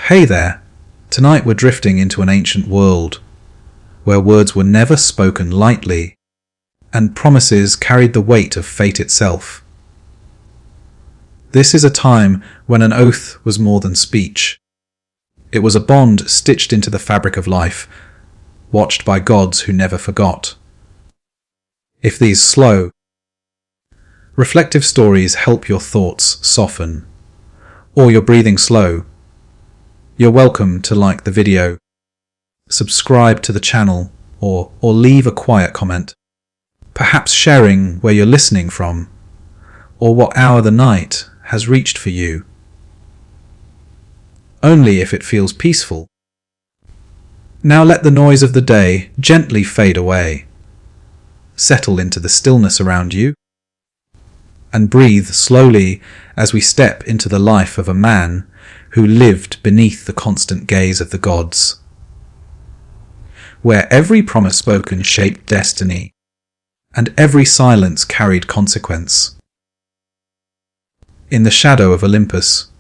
Hey there! Tonight we're drifting into an ancient world, where words were never spoken lightly, and promises carried the weight of fate itself. This is a time when an oath was more than speech. It was a bond stitched into the fabric of life, watched by gods who never forgot. If these slow, reflective stories help your thoughts soften, or you're breathing slow, you're welcome to like the video, subscribe to the channel, or leave a quiet comment, perhaps sharing where you're listening from, or what hour the night has reached for you. Only if it feels peaceful. Now let the noise of the day gently fade away. Settle into the stillness around you, and breathe slowly as we step into the life of a man who lived beneath the constant gaze of the gods, where every promise spoken shaped destiny, and every silence carried consequence. In the shadow of Olympus,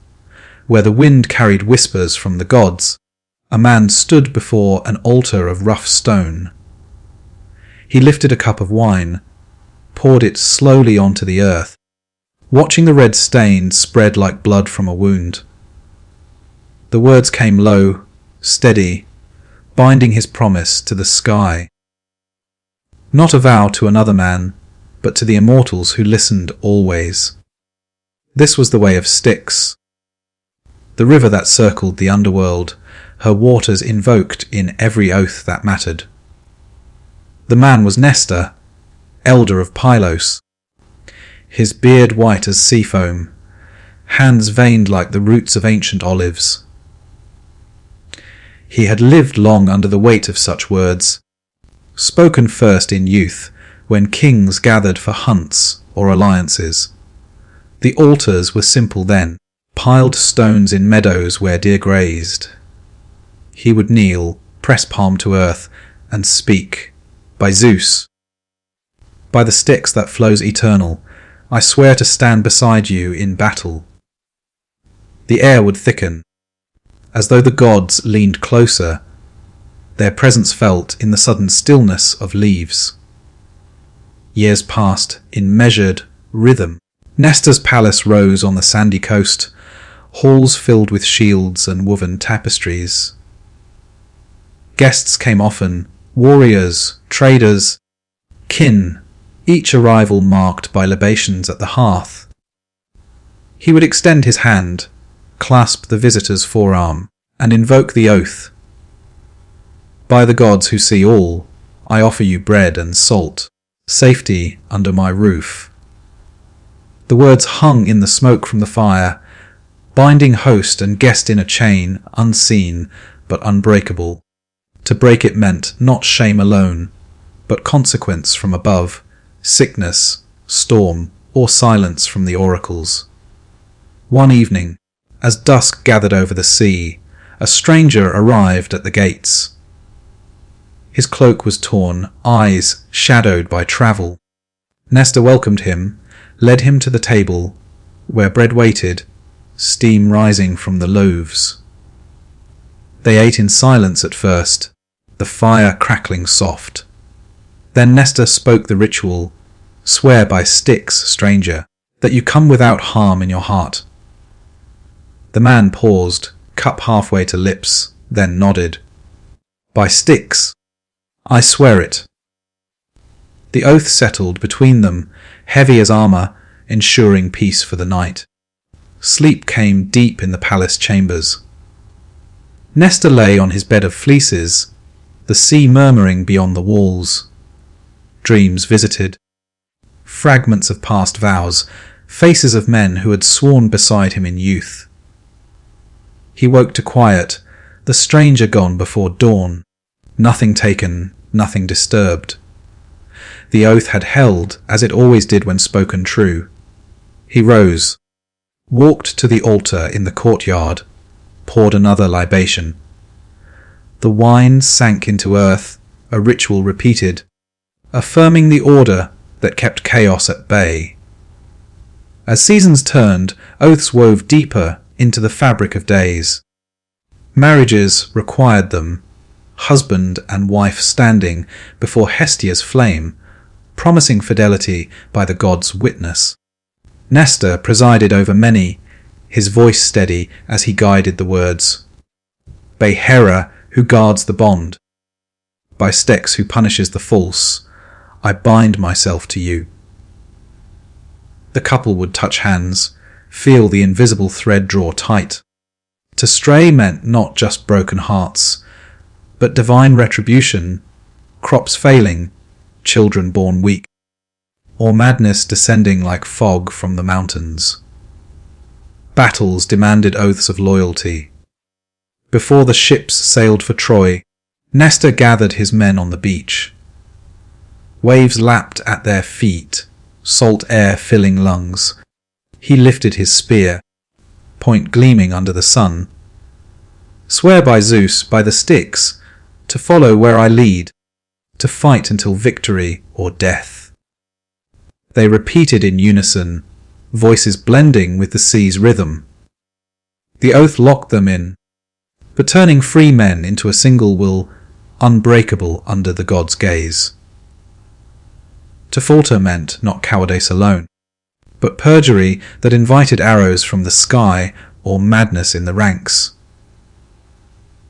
where the wind carried whispers from the gods, a man stood before an altar of rough stone. He lifted a cup of wine, poured it slowly onto the earth, watching the red stains spread like blood from a wound. The words came low, steady, binding his promise to the sky. Not a vow to another man, but to the immortals who listened always. This was the way of Styx, the river that circled the underworld, her waters invoked in every oath that mattered. The man was Nestor, elder of Pylos, his beard white as sea foam, hands veined like the roots of ancient olives. He had lived long under the weight of such words, spoken first in youth, when kings gathered for hunts or alliances. The altars were simple then, piled stones in meadows where deer grazed. He would kneel, press palm to earth, and speak, "By Zeus, by the Styx that flows eternal, I swear to stand beside you in battle." The air would thicken, as though the gods leaned closer, their presence felt in the sudden stillness of leaves. Years passed in measured rhythm. Nestor's palace rose on the sandy coast, halls filled with shields and woven tapestries. Guests came often, warriors, traders, kin, each arrival marked by libations at the hearth. He would extend his hand, clasp the visitor's forearm, and invoke the oath. "By the gods who see all, I offer you bread and salt, safety under my roof." The words hung in the smoke from the fire, binding host and guest in a chain, unseen but unbreakable. To break it meant not shame alone, but consequence from above, sickness, storm, or silence from the oracles. One evening, as dusk gathered over the sea, a stranger arrived at the gates. His cloak was torn, eyes shadowed by travel. Nestor welcomed him, led him to the table, where bread waited, steam rising from the loaves. They ate in silence at first, the fire crackling soft. Then Nestor spoke the ritual, "Swear by Styx, stranger, that you come without harm in your heart." The man paused, cup halfway to lips, then nodded. "By Styx, I swear it." The oath settled between them, heavy as armour, ensuring peace for the night. Sleep came deep in the palace chambers. Nestor lay on his bed of fleeces, the sea murmuring beyond the walls. Dreams visited, fragments of past vows, faces of men who had sworn beside him in youth. He woke to quiet, the stranger gone before dawn, nothing taken, nothing disturbed. The oath had held, as it always did when spoken true. He rose, walked to the altar in the courtyard, poured another libation. The wine sank into earth, a ritual repeated, affirming the order that kept chaos at bay. As seasons turned, oaths wove deeper into the fabric of days. Marriages required them, husband and wife standing before Hestia's flame, promising fidelity by the god's witness. Nestor presided over many, his voice steady as he guided the words. By Hera, who guards the bond, by Styx, who punishes the false, I bind myself to you. The couple would touch hands, feel the invisible thread draw tight. To stray meant not just broken hearts, but divine retribution, crops failing, children born weak, or madness descending like fog from the mountains. Battles demanded oaths of loyalty. Before the ships sailed for Troy, Nestor gathered his men on the beach. Waves lapped at their feet, salt air filling lungs. He lifted his spear, point gleaming under the sun. Swear by Zeus, by the Styx, to follow where I lead, to fight until victory or death. They repeated in unison, voices blending with the sea's rhythm. The oath locked them in, but turning free men into a single will, unbreakable under the god's gaze. To falter meant not cowardice alone, but perjury that invited arrows from the sky or madness in the ranks.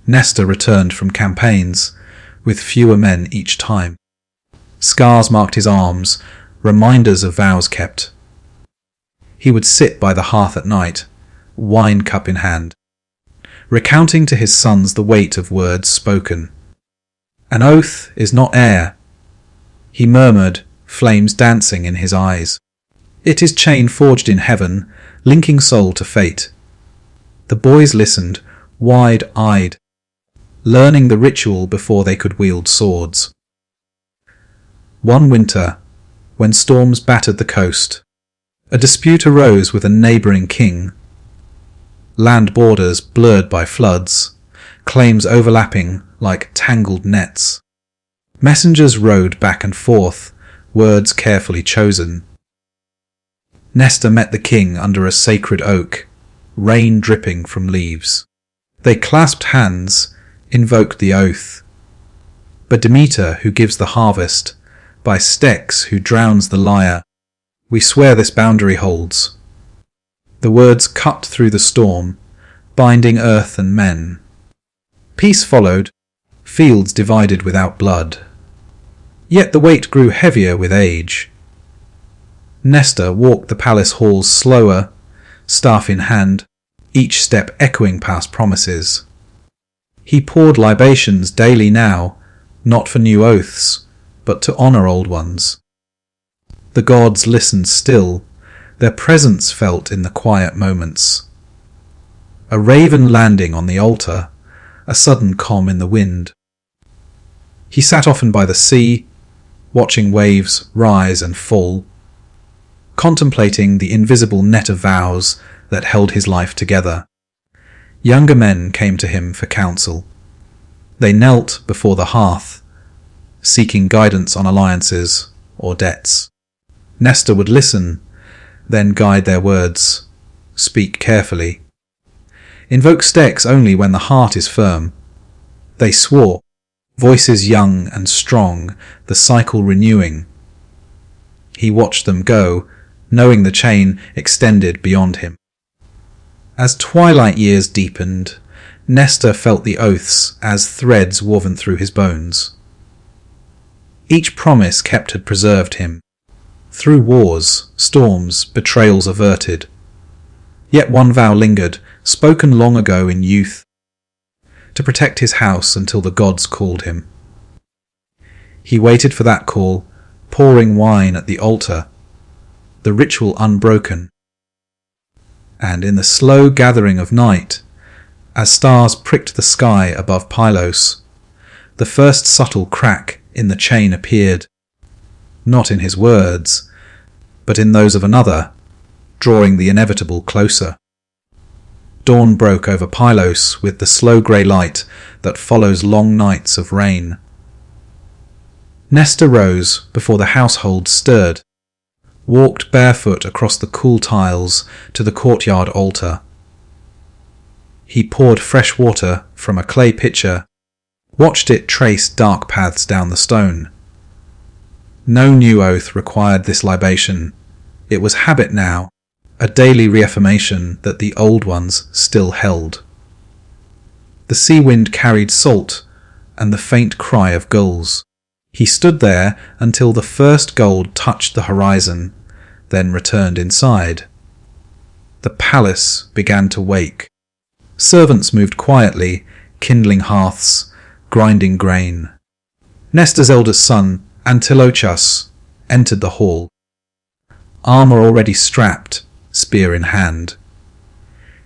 Nestor returned from campaigns, with fewer men each time. Scars marked his arms, reminders of vows kept. He would sit by the hearth at night, wine cup in hand, recounting to his sons the weight of words spoken. An oath is not air, he murmured, flames dancing in his eyes. It is chain forged in heaven, linking soul to fate. The boys listened, wide-eyed, learning the ritual before they could wield swords. One winter, when storms battered the coast, a dispute arose with a neighbouring king. Land borders blurred by floods, claims overlapping like tangled nets. Messengers rode back and forth, words carefully chosen. Nestor met the king under a sacred oak, rain dripping from leaves. They clasped hands, invoked the oath. By Demeter, who gives the harvest, by Styx, who drowns the lyre, we swear this boundary holds. The words cut through the storm, binding earth and men. Peace followed, fields divided without blood. Yet the weight grew heavier with age. Nestor walked the palace halls slower, staff in hand, each step echoing past promises. He poured libations daily now, not for new oaths, but to honour old ones. The gods listened still, their presence felt in the quiet moments. A raven landing on the altar, a sudden calm in the wind. He sat often by the sea, watching waves rise and fall, contemplating the invisible net of vows that held his life together. Younger men came to him for counsel. They knelt before the hearth, seeking guidance on alliances or debts. Nestor would listen, then guide their words, speak carefully. Invoke Styx only when the heart is firm. They swore, voices young and strong, the cycle renewing. He watched them go, knowing the chain extended beyond him. As twilight years deepened, Nestor felt the oaths as threads woven through his bones. Each promise kept had preserved him. Through wars, storms, betrayals averted. Yet one vow lingered, spoken long ago in youth, to protect his house until the gods called him. He waited for that call, pouring wine at the altar, the ritual unbroken. And in the slow gathering of night, as stars pricked the sky above Pylos, the first subtle crack in the chain appeared, not in his words, but in those of another, drawing the inevitable closer. Dawn broke over Pylos with the slow grey light that follows long nights of rain. Nestor rose before the household stirred, walked barefoot across the cool tiles to the courtyard altar. He poured fresh water from a clay pitcher, watched it trace dark paths down the stone. No new oath required this libation. It was habit now, a daily reaffirmation that the old ones still held. The sea wind carried salt and the faint cry of gulls. He stood there until the first gold touched the horizon, then returned inside. The palace began to wake. Servants moved quietly, kindling hearths, grinding grain. Nestor's eldest son, Antilochus, entered the hall. Armour already strapped, spear in hand.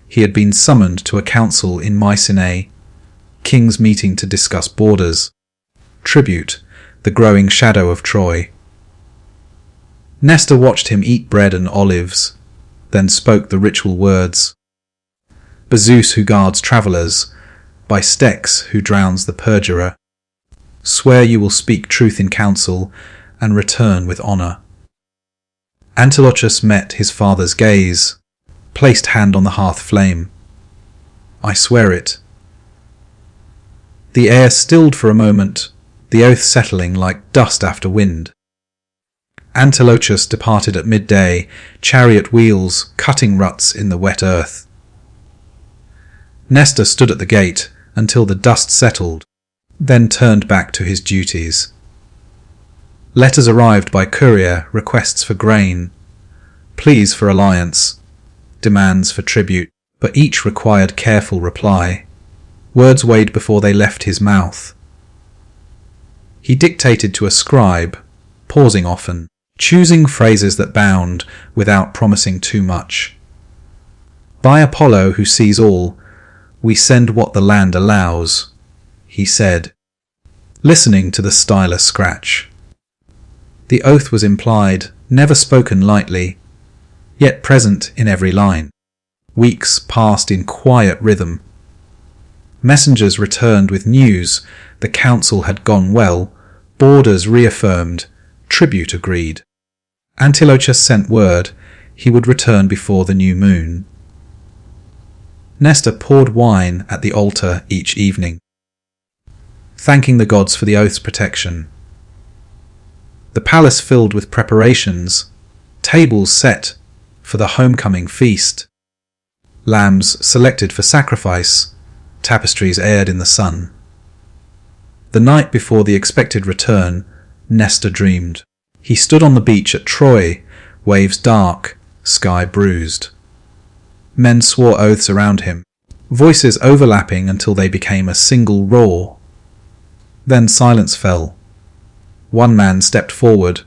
He had been summoned to a council in Mycenae, kings meeting to discuss borders, tribute, the growing shadow of Troy. Nestor watched him eat bread and olives, then spoke the ritual words. By Zeus who guards travellers, by Styx who drowns the perjurer, swear you will speak truth in council and return with honour. Antilochus met his father's gaze, placed hand on the hearth flame. I swear it. The air stilled for a moment, the oath settling like dust after wind. Antilochus departed at midday, chariot wheels cutting ruts in the wet earth. Nestor stood at the gate until the dust settled, then turned back to his duties. Letters arrived by courier, requests for grain, pleas for alliance, demands for tribute, but each required careful reply. Words weighed before they left his mouth. He dictated to a scribe, pausing often, choosing phrases that bound without promising too much. By Apollo who sees all, we send what the land allows, he said, listening to the stylus scratch. The oath was implied, never spoken lightly, yet present in every line. Weeks passed in quiet rhythm. Messengers returned with news. The council had gone well, borders reaffirmed, tribute agreed. Antilochus sent word he would return before the new moon. Nestor poured wine at the altar each evening, thanking the gods for the oath's protection. The palace filled with preparations, tables set for the homecoming feast, lambs selected for sacrifice, tapestries aired in the sun. The night before the expected return, Nestor dreamed. He stood on the beach at Troy, waves dark, sky bruised. Men swore oaths around him, voices overlapping until they became a single roar. Then silence fell. One man stepped forward,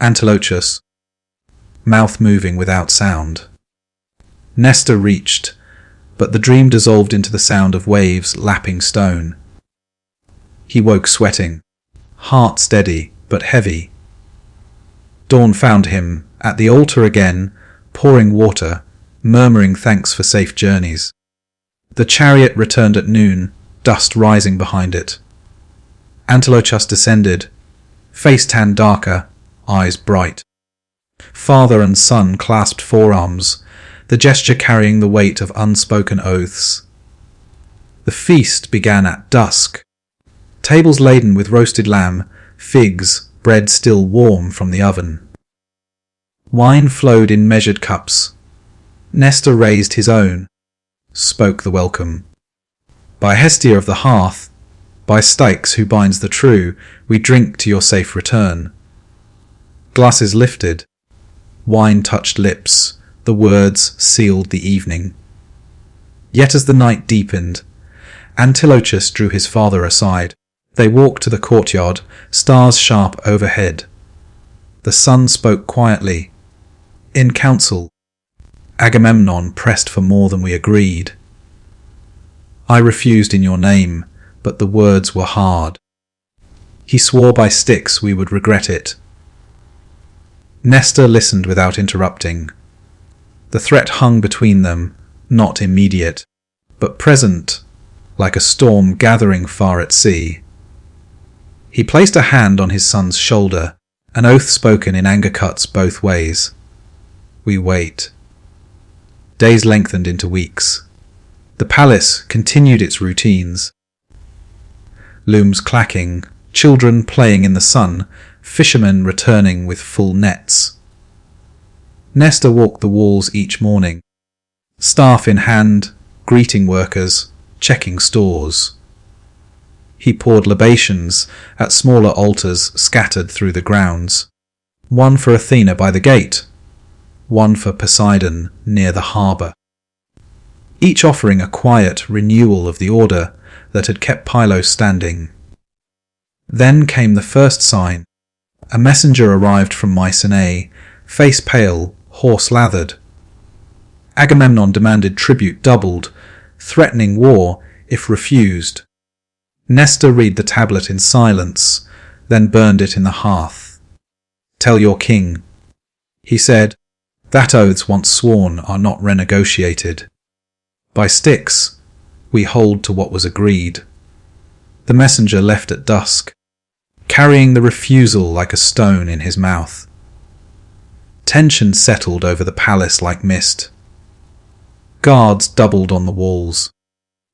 Antilochus, mouth moving without sound. Nestor reached, but the dream dissolved into the sound of waves lapping stone. He woke sweating, heart steady but heavy. Dawn found him at the altar again, pouring water, murmuring thanks for safe journeys. The chariot returned at noon, dust rising behind it. Antilochus descended, face tanned darker, eyes bright. Father and son clasped forearms, the gesture carrying the weight of unspoken oaths. The feast began at dusk. Tables laden with roasted lamb, figs, bread still warm from the oven. Wine flowed in measured cups. Nestor raised his own, spoke the welcome. By Hestia of the hearth, by Styx who binds the true, we drink to your safe return. Glasses lifted, wine touched lips, the words sealed the evening. Yet as the night deepened, Antilochus drew his father aside. They walked to the courtyard, stars sharp overhead. The sun spoke quietly. In council, Agamemnon pressed for more than we agreed. I refused in your name, but the words were hard. He swore by Styx we would regret it. Nestor listened without interrupting. The threat hung between them, not immediate, but present, like a storm gathering far at sea. He placed a hand on his son's shoulder, an oath spoken in anger cuts both ways. We wait. Days lengthened into weeks. The palace continued its routines. Looms clacking, children playing in the sun, fishermen returning with full nets. Nestor walked the walls each morning, staff in hand, greeting workers, checking stores. He poured libations at smaller altars scattered through the grounds, one for Athena by the gate, one for Poseidon near the harbour, each offering a quiet renewal of the order that had kept Pylos standing. Then came the first sign. A messenger arrived from Mycenae, face pale, horse-lathered. Agamemnon demanded tribute doubled, threatening war if refused. Nestor read the tablet in silence, then burned it in the hearth. "Tell your king," he said, "that oaths once sworn are not renegotiated. By Styx, we hold to what was agreed." The messenger left at dusk, carrying the refusal like a stone in his mouth. Tension settled over the palace like mist. Guards doubled on the walls.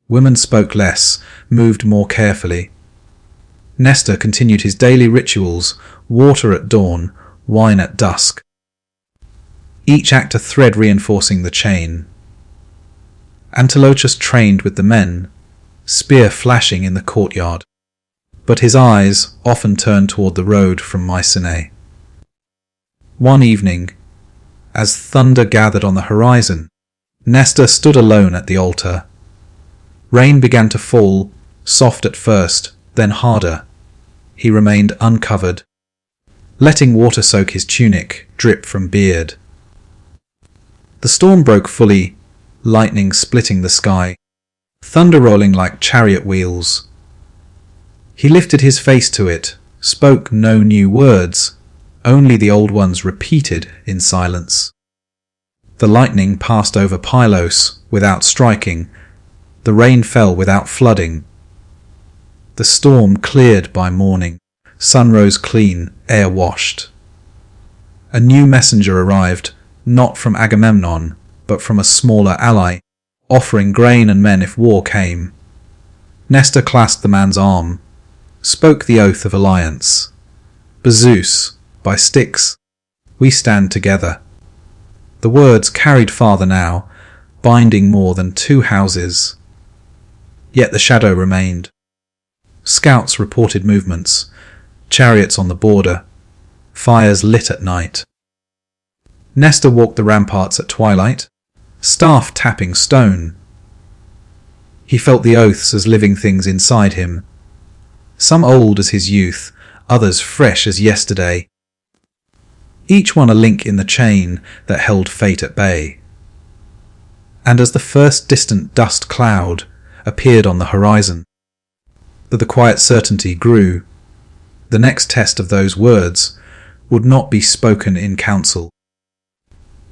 Women spoke less, moved more carefully. Nestor continued his daily rituals, water at dawn, wine at dusk. Each act a thread reinforcing the chain. Antilochus trained with the men, spear flashing in the courtyard, but his eyes often turned toward the road from Mycenae. One evening, as thunder gathered on the horizon, Nestor stood alone at the altar. Rain began to fall, soft at first, then harder. He remained uncovered, letting water soak his tunic, drip from beard. The storm broke fully, lightning splitting the sky, thunder rolling like chariot wheels. He lifted his face to it, spoke no new words, only the old ones repeated in silence. The lightning passed over Pylos without striking. The rain fell without flooding. The storm cleared by morning. Sun rose clean, air washed. A new messenger arrived, not from Agamemnon, but from a smaller ally, offering grain and men if war came. Nestor clasped the man's arm, spoke the oath of alliance. "By Zeus, by Styx, we stand together." The words carried farther now, binding more than 2 houses. Yet the shadow remained. Scouts reported movements, chariots on the border, fires lit at night. Nestor walked the ramparts at twilight, staff tapping stone. He felt the oaths as living things inside him, some old as his youth, others fresh as yesterday. Each one a link in the chain that held fate at bay. And as the first distant dust cloud appeared on the horizon, the quiet certainty grew. The next test of those words would not be spoken in council,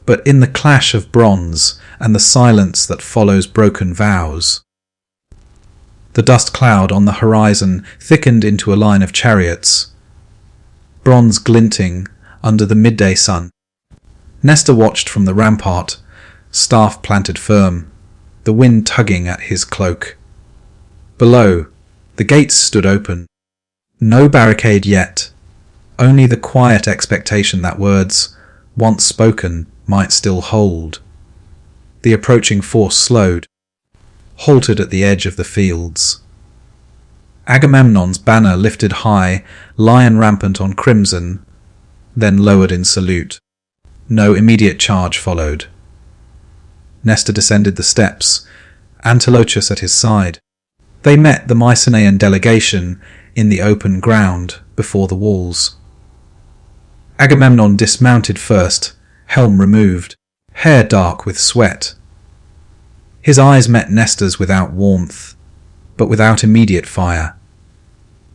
but in the clash of bronze and the silence that follows broken vows. The dust cloud on the horizon thickened into a line of chariots, bronze glinting under the midday sun. Nestor watched from the rampart, staff planted firm, the wind tugging at his cloak. Below, the gates stood open. No barricade yet, only the quiet expectation that words, once spoken, might still hold. The approaching force slowed, halted at the edge of the fields. Agamemnon's banner lifted high, lion rampant on crimson, then lowered in salute. No immediate charge followed. Nestor descended the steps, Antilochus at his side. They met the Mycenaean delegation in the open ground before the walls. Agamemnon dismounted first, helm removed, hair dark with sweat. His eyes met Nestor's without warmth, but without immediate fire.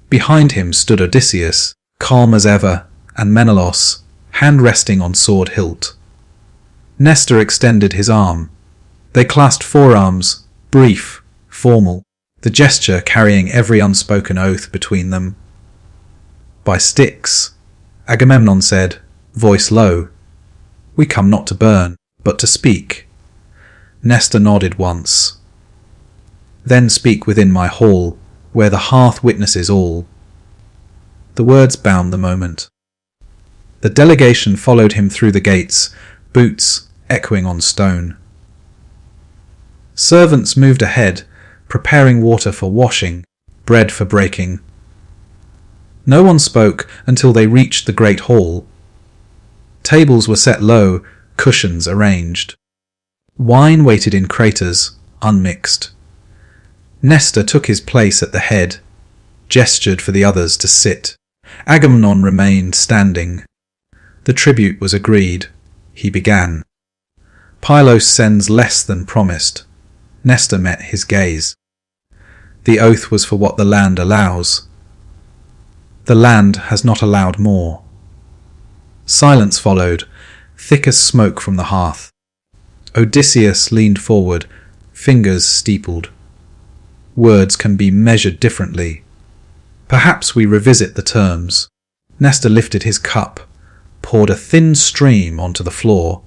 Behind him stood Odysseus, calm as ever, and Menelaus, hand resting on sword hilt. Nestor extended his arm. They clasped forearms, brief, formal, the gesture carrying every unspoken oath between them. "By Styx," Agamemnon said, voice low, "we come not to burn, but to speak." Nestor nodded once. Then speak within my hall, where the hearth witnesses all. The words bound the moment. The delegation followed him through the gates, boots echoing on stone. Servants moved ahead, preparing water for washing, bread for breaking. No one spoke until they reached the great hall. Tables were set low, cushions arranged. Wine waited in craters, unmixed. Nestor took his place at the head, gestured for the others to sit. Agamemnon remained standing. The tribute was agreed. He began. Pylos sends less than promised. Nestor met his gaze. The oath was for what the land allows. The land has not allowed more. Silence followed, thick as smoke from the hearth. Odysseus leaned forward, fingers steepled. Words can be measured differently. Perhaps we revisit the terms. Nestor lifted his cup, poured a thin stream onto the floor.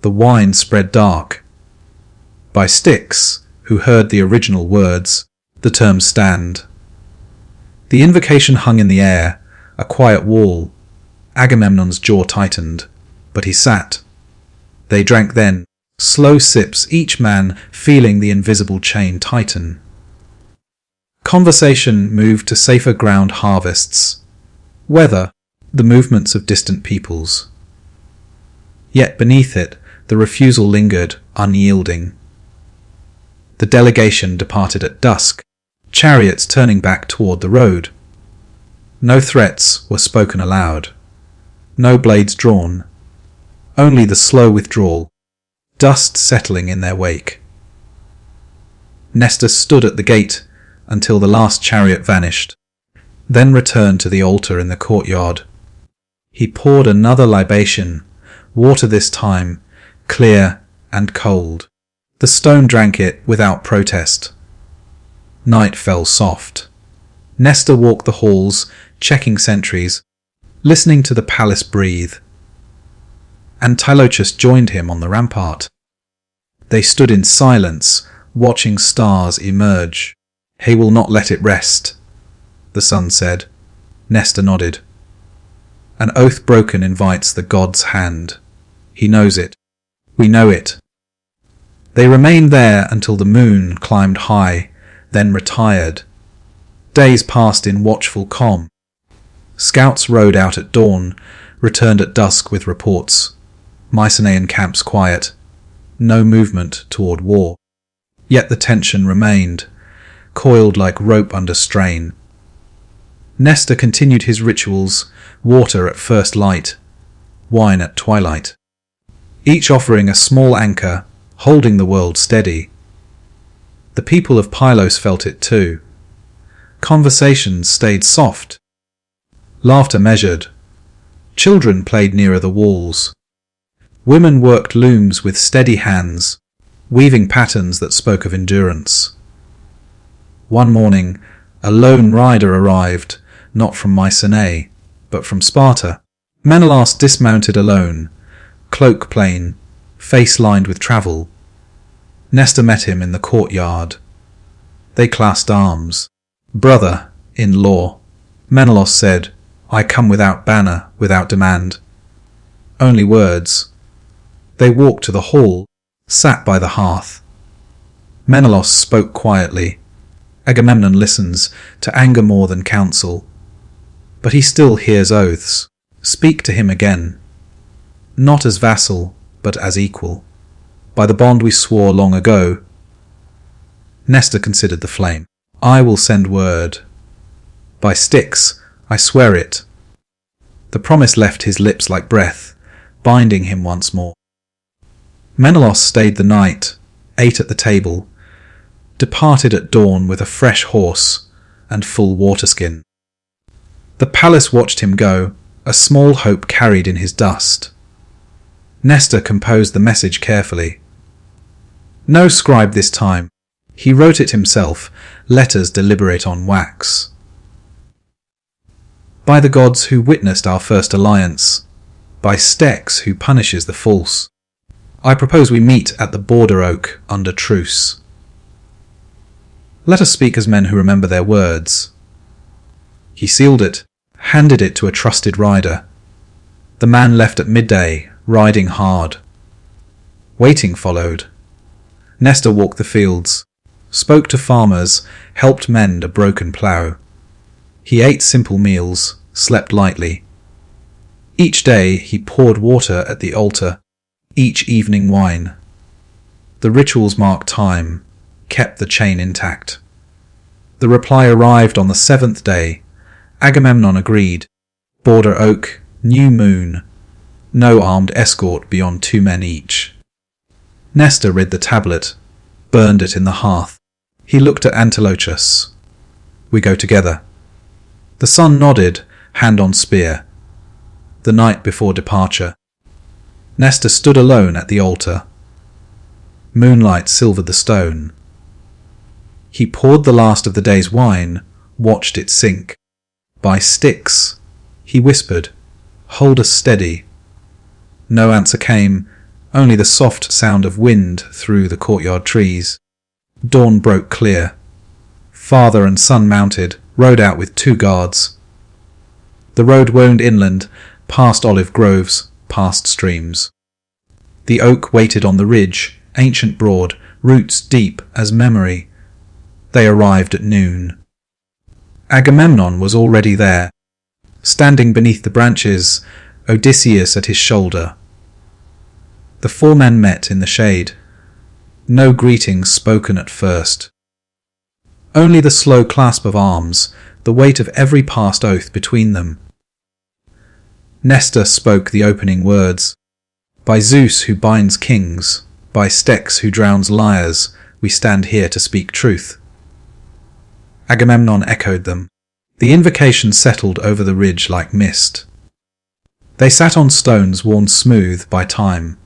The wine spread dark. By Styx, who heard the original words, the terms stand. The invocation hung in the air, a quiet wall. Agamemnon's jaw tightened, but he sat. They drank then, slow sips, each man feeling the invisible chain tighten. Conversation moved to safer ground harvests. Weather, the movements of distant peoples. Yet beneath it, the refusal lingered, unyielding. The delegation departed at dusk, chariots turning back toward the road. No threats were spoken aloud. No blades drawn. Only the slow withdrawal, dust settling in their wake. Nestor stood at the gate until the last chariot vanished, then returned to the altar in the courtyard. He poured another libation, water this time, clear and cold. The stone drank it without protest. Night fell soft. Nestor walked the halls, checking sentries, listening to the palace breathe. Antilochus joined him on the rampart. They stood in silence, watching stars emerge. "He will not let it rest," the sun said. Nestor nodded. An oath broken invites the god's hand. He knows it. We know it. They remained there until the moon climbed high, then retired. Days passed in watchful calm. Scouts rode out at dawn, returned at dusk with reports. Mycenaean camps quiet. No movement toward war. Yet the tension remained, coiled like rope under strain. Nestor continued his rituals, water at first light, wine at twilight, each offering a small anchor, holding the world steady. The people of Pylos felt it too. Conversations stayed soft. Laughter measured. Children played nearer the walls. Women worked looms with steady hands, weaving patterns that spoke of endurance. One morning, a lone rider arrived, not from Mycenae, but from Sparta. Menelaus dismounted alone, cloak plain, face lined with travel. Nestor met him in the courtyard. They clasped arms. "Brother, in law," Menelaus said, "I come without banner, without demand." Only words. They walked to the hall, sat by the hearth. Menelaus spoke quietly. Agamemnon listens to anger more than counsel. But he still hears oaths. Speak to him again. Not as vassal, but as equal. By the bond we swore long ago. Nestor considered the flame. "I will send word. By Styx, I swear it." The promise left his lips like breath, binding him once more. Menelaus stayed the night, ate at the table, departed at dawn with a fresh horse and full waterskin. The palace watched him go, a small hope carried in his dust. Nestor composed the message carefully. No scribe this time. He wrote it himself, letters deliberate on wax. By the gods who witnessed our first alliance, by Styx who punishes the false, I propose we meet at the border oak under truce. Let us speak as men who remember their words. He sealed it, handed it to a trusted rider. The man left at midday, riding hard. Waiting followed. Nestor walked the fields, spoke to farmers, helped mend a broken plough. He ate simple meals, slept lightly. Each day he poured water at the altar, each evening wine. The rituals marked time, kept the chain intact. The reply arrived on the 7th day. Agamemnon agreed. Border oak, new moon. No armed escort beyond 2 men each. Nestor read the tablet, burned it in the hearth. He looked at Antilochus. We go together. The son nodded, hand on spear. The night before departure. Nestor stood alone at the altar. Moonlight silvered the stone. He poured the last of the day's wine, watched it sink. By sticks, he whispered, hold us steady. No answer came, only the soft sound of wind through the courtyard trees. Dawn broke clear. Father and son mounted, rode out with 2 guards. The road wound inland, past olive groves, past streams. The oak waited on the ridge, ancient broad, roots deep as memory. They arrived at noon. Agamemnon was already there, standing beneath the branches, Odysseus at his shoulder. The 4 men met in the shade. No greetings spoken at first. Only the slow clasp of arms, the weight of every past oath between them. Nestor spoke the opening words. By Zeus who binds kings, by Styx who drowns liars, we stand here to speak truth. Agamemnon echoed them. The invocation settled over the ridge like mist. They sat on stones worn smooth by time.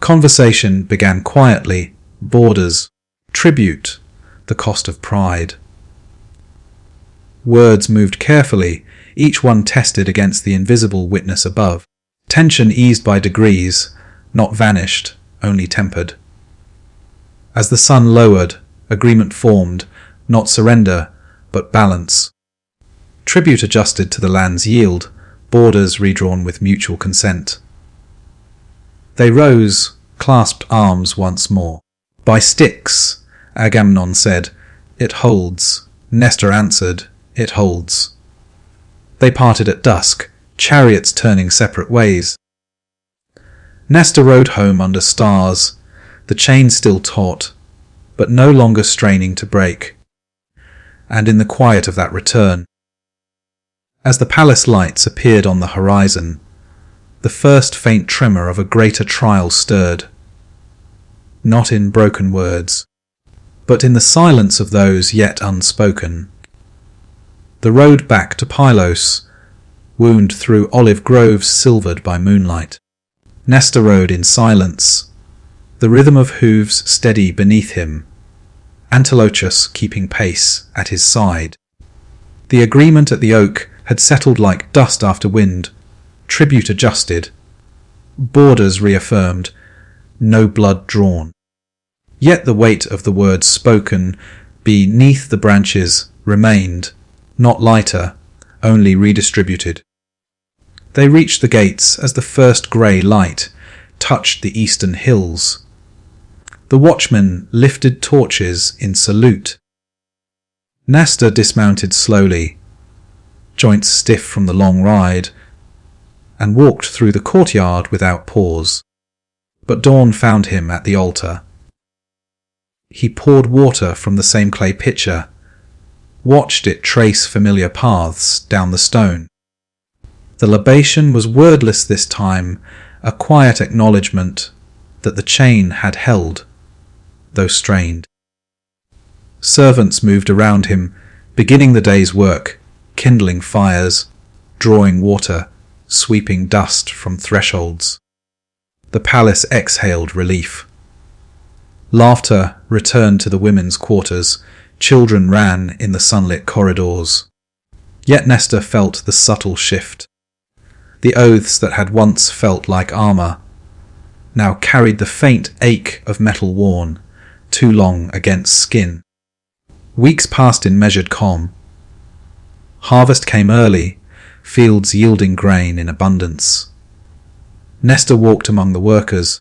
Conversation began quietly, borders, tribute, the cost of pride. Words moved carefully, each one tested against the invisible witness above. Tension eased by degrees, not vanished, only tempered. As the sun lowered, agreement formed, not surrender, but balance. Tribute adjusted to the land's yield, borders redrawn with mutual consent. They rose, clasped arms once more. By Styx, Agamemnon said, it holds. Nestor answered, it holds. They parted at dusk, chariots turning separate ways. Nestor rode home under stars, the chain still taut, but no longer straining to break. And in the quiet of that return, as the palace lights appeared on the horizon, the first faint tremor of a greater trial stirred. Not in broken words, but in the silence of those yet unspoken. The road back to Pylos wound through olive groves silvered by moonlight. Nestor rode in silence, the rhythm of hooves steady beneath him, Antilochus keeping pace at his side. The agreement at the oak had settled like dust after wind, tribute adjusted, borders reaffirmed, no blood drawn. Yet the weight of the words spoken beneath the branches remained, not lighter, only redistributed. They reached the gates as the first grey light touched the eastern hills. The watchmen lifted torches in salute. Nestor dismounted slowly, joints stiff from the long ride, and walked through the courtyard without pause. But dawn found him at the altar. He poured water from the same clay pitcher, watched it trace familiar paths down the stone. The libation was wordless this time, a quiet acknowledgement that the chain had held, though strained. Servants moved around him, beginning the day's work, kindling fires, drawing water, sweeping dust from thresholds. The palace exhaled relief. Laughter returned to the women's quarters, children ran in the sunlit corridors. Yet Nestor felt the subtle shift. The oaths that had once felt like armour now carried the faint ache of metal worn, too long against skin. Weeks passed in measured calm. Harvest came early, fields yielding grain in abundance. Nestor walked among the workers,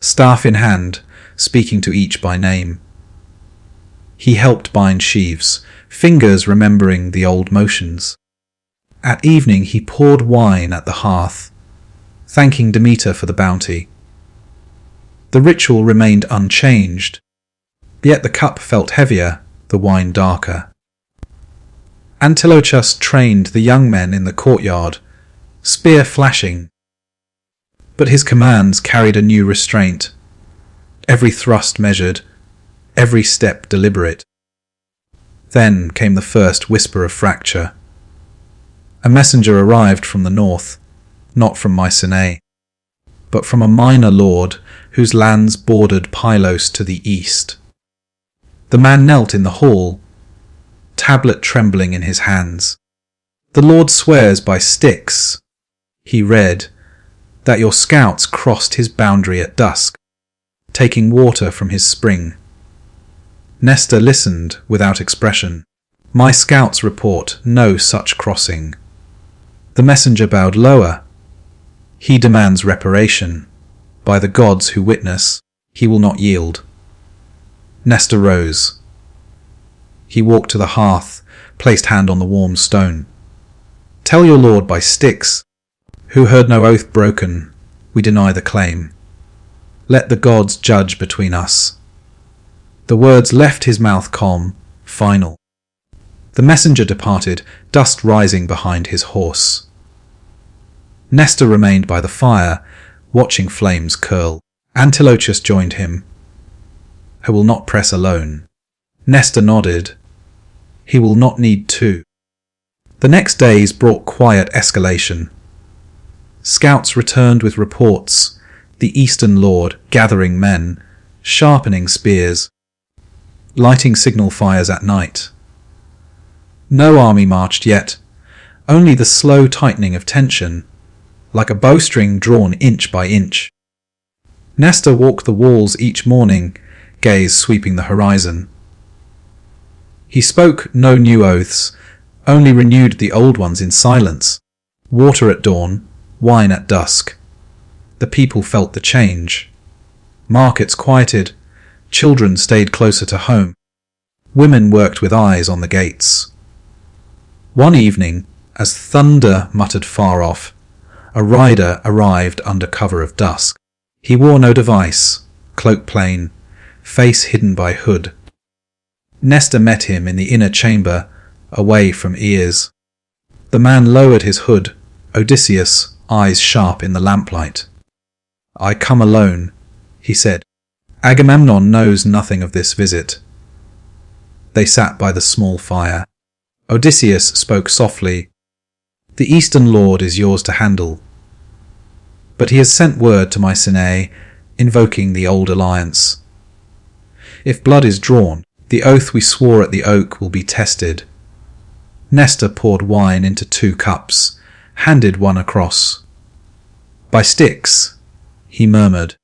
staff in hand, speaking to each by name. He helped bind sheaves, fingers remembering the old motions. At evening he poured wine at the hearth, thanking Demeter for the bounty. The ritual remained unchanged, yet the cup felt heavier, the wine darker. Antilochus trained the young men in the courtyard, spear flashing. But his commands carried a new restraint, every thrust measured, every step deliberate. Then came the first whisper of fracture. A messenger arrived from the north, not from Mycenae, but from a minor lord whose lands bordered Pylos to the east. The man knelt in the hall, tablet trembling in his hands. "The Lord swears by Styx," he read, "that your scouts crossed his boundary at dusk, taking water from his spring." Nestor listened without expression. "My scouts report no such crossing." The messenger bowed lower. "He demands reparation. By the gods who witness, he will not yield." Nestor rose. He walked to the hearth, placed hand on the warm stone. "Tell your lord by Styx, who heard no oath broken, we deny the claim. Let the gods judge between us." The words left his mouth calm, final. The messenger departed, dust rising behind his horse. Nestor remained by the fire, watching flames curl. Antilochus joined him. "I will not press alone." Nestor nodded. "He will not need two." The next days brought quiet escalation. Scouts returned with reports, the eastern lord gathering men, sharpening spears, lighting signal fires at night. No army marched yet, only the slow tightening of tension, like a bowstring drawn inch by inch. Nestor walked the walls each morning, gaze sweeping the horizon. He spoke no new oaths, only renewed the old ones in silence. Water at dawn, wine at dusk. The people felt the change. Markets quieted, children stayed closer to home. Women worked with eyes on the gates. One evening, as thunder muttered far off, a rider arrived under cover of dusk. He wore no device, cloak plain, face hidden by hood. Nestor met him in the inner chamber, away from ears. The man lowered his hood, Odysseus, eyes sharp in the lamplight. "I come alone," he said. "Agamemnon knows nothing of this visit." They sat by the small fire. Odysseus spoke softly. "The eastern lord is yours to handle. But he has sent word to Mycenae, invoking the old alliance. If blood is drawn, the oath we swore at the oak will be tested." Nestor poured wine into 2 cups, handed one across. "By Styx," he murmured,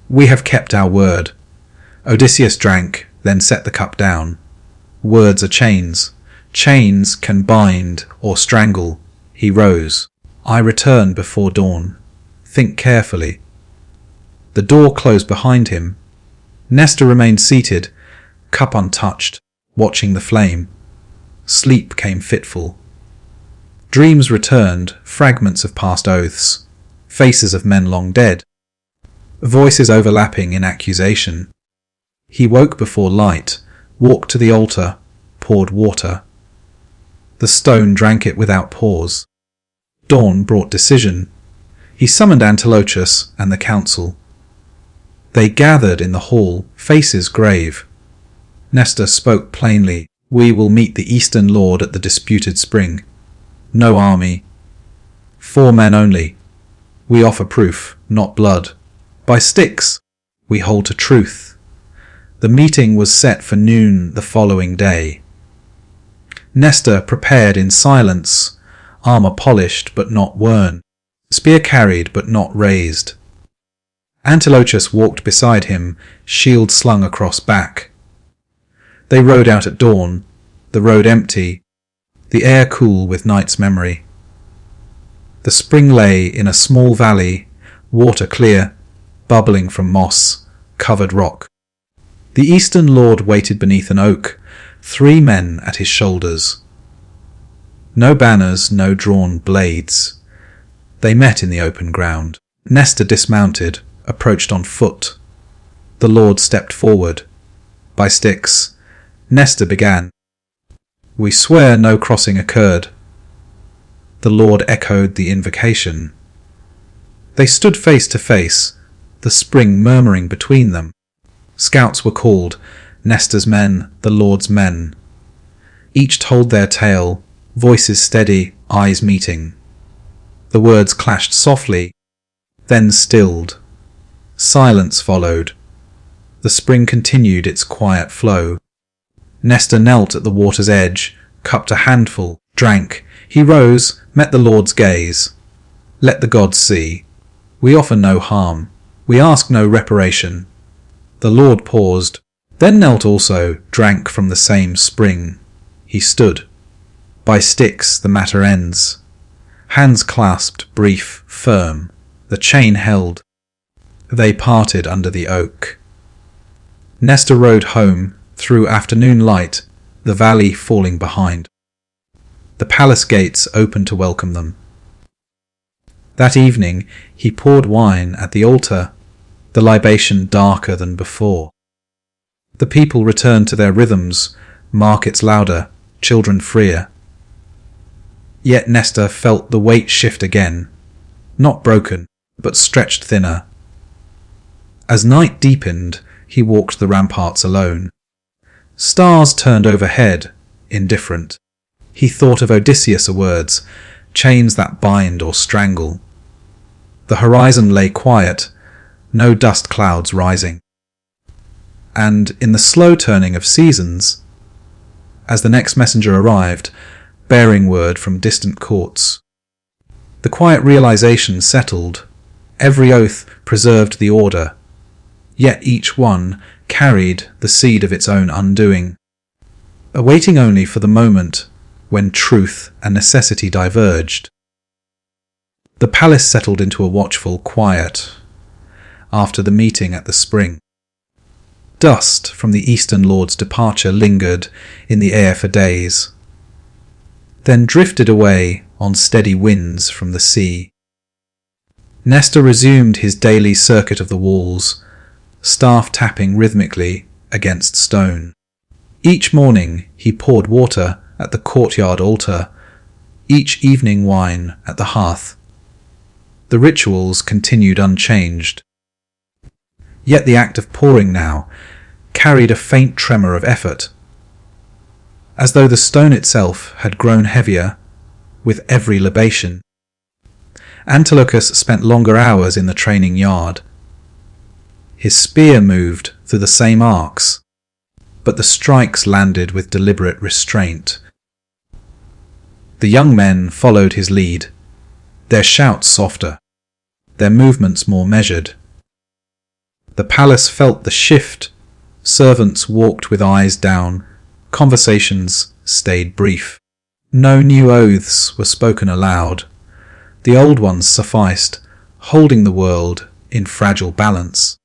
"we have kept our word." Odysseus drank, then set the cup down. "Words are chains. Chains can bind or strangle." He rose. "I return before dawn. Think carefully." The door closed behind him. Nestor remained seated, cup untouched, watching the flame. Sleep came fitful. Dreams returned, fragments of past oaths, faces of men long dead, voices overlapping in accusation. He woke before light, walked to the altar, poured water. The stone drank it without pause. Dawn brought decision. He summoned Antilochus and the council. They gathered in the hall, faces grave. Nestor spoke plainly. "We will meet the eastern lord at the disputed spring. No army. 4 men only. We offer proof, not blood. By Styx, we hold to truth." The meeting was set for noon the following day. Nestor prepared in silence, armor polished but not worn, spear carried but not raised. Antilochus walked beside him, shield slung across back. They rode out at dawn, the road empty, the air cool with night's memory. The spring lay in a small valley, water clear, bubbling from moss-covered rock. The Eastern Lord waited beneath an oak, 3 men at his shoulders. No banners, no drawn blades. They met in the open ground. Nestor dismounted, approached on foot. The Lord stepped forward. By sticks, Nestor began. "We swear no crossing occurred." The Lord echoed the invocation. They stood face to face, the spring murmuring between them. Scouts were called, Nestor's men, the Lord's men. Each told their tale, voices steady, eyes meeting. The words clashed softly, then stilled. Silence followed. The spring continued its quiet flow. Nestor knelt at the water's edge, cupped a handful, drank. He rose, met the Lord's gaze. "Let the gods see. We offer no harm. We ask no reparation." The Lord paused, then knelt also, drank from the same spring. He stood. By sticks the matter ends. Hands clasped, brief, firm. The chain held. They parted under the oak. Nestor rode home, through afternoon light, the valley falling behind. The palace gates opened to welcome them. That evening he poured wine at the altar, the libation darker than before. The people returned to their rhythms, markets louder, children freer. Yet Nestor felt the weight shift again, not broken, but stretched thinner. As night deepened, he walked the ramparts alone. Stars turned overhead, indifferent. He thought of Odysseus' words, chains that bind or strangle. The horizon lay quiet, no dust clouds rising. And in the slow turning of seasons, as the next messenger arrived, bearing word from distant courts, the quiet realization settled. Every oath preserved the order, yet each one carried the seed of its own undoing, awaiting only for the moment when truth and necessity diverged. The palace settled into a watchful quiet after the meeting at the spring. Dust from the Eastern Lord's departure lingered in the air for days, then drifted away on steady winds from the sea. Nestor resumed his daily circuit of the walls, staff tapping rhythmically against stone. Each morning he poured water at the courtyard altar, each evening wine at the hearth. The rituals continued unchanged. Yet the act of pouring now carried a faint tremor of effort, as though the stone itself had grown heavier with every libation. Antilochus spent longer hours in the training yard. His spear moved through the same arcs, but the strikes landed with deliberate restraint. The young men followed his lead, their shouts softer, their movements more measured. The palace felt the shift. Servants walked with eyes down, conversations stayed brief. No new oaths were spoken aloud. The old ones sufficed, holding the world in fragile balance.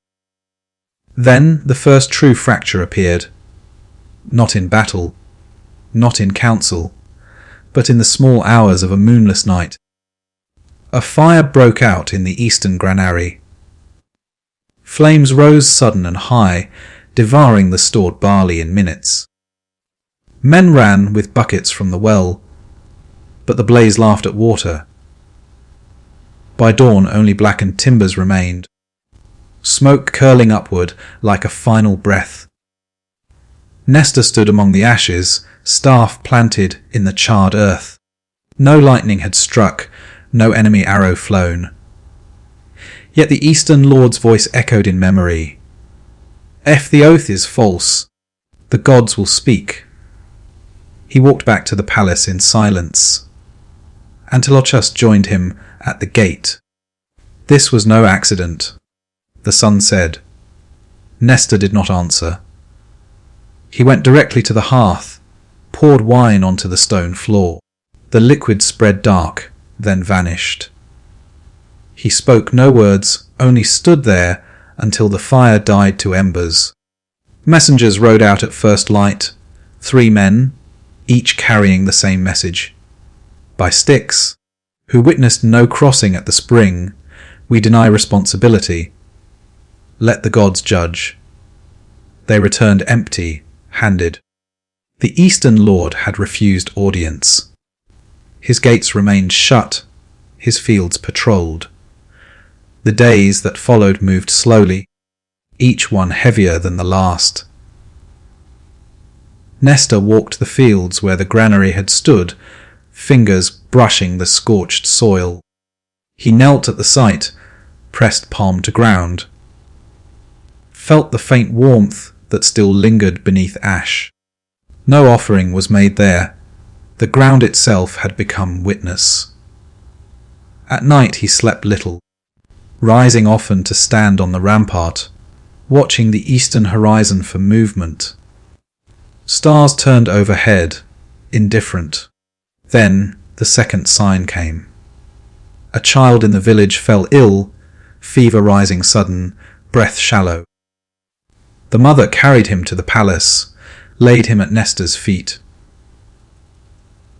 Then the first true fracture appeared, not in battle, not in council, but in the small hours of a moonless night. A fire broke out in the eastern granary. Flames rose sudden and high, devouring the stored barley in minutes. Men ran with buckets from the well, but the blaze laughed at water. By dawn only blackened timbers remained, smoke curling upward like a final breath. Nestor stood among the ashes, staff planted in the charred earth. No lightning had struck, no enemy arrow flown. Yet the Eastern Lord's voice echoed in memory. "If the oath is false, the gods will speak." He walked back to the palace in silence. Antilochus joined him at the gate. This was no accident, the son said. Nestor did not answer. He went directly to the hearth, poured wine onto the stone floor. The liquid spread dark, then vanished. He spoke no words, only stood there until the fire died to embers. Messengers rode out at first light, 3 men, each carrying the same message. By Styx, who witnessed no crossing at the spring, we deny responsibility. Let the gods judge. They returned empty-handed. The Eastern Lord had refused audience. His gates remained shut, his fields patrolled. The days that followed moved slowly, each one heavier than the last. Nestor walked the fields where the granary had stood, fingers brushing the scorched soil. He knelt at the site, pressed palm to ground, felt the faint warmth that still lingered beneath ash. No offering was made there. The ground itself had become witness. At night he slept little, rising often to stand on the rampart, watching the eastern horizon for movement. Stars turned overhead, indifferent. Then the second sign came. A child in the village fell ill, fever rising sudden, breath shallow. The mother carried him to the palace, laid him at Nestor's feet.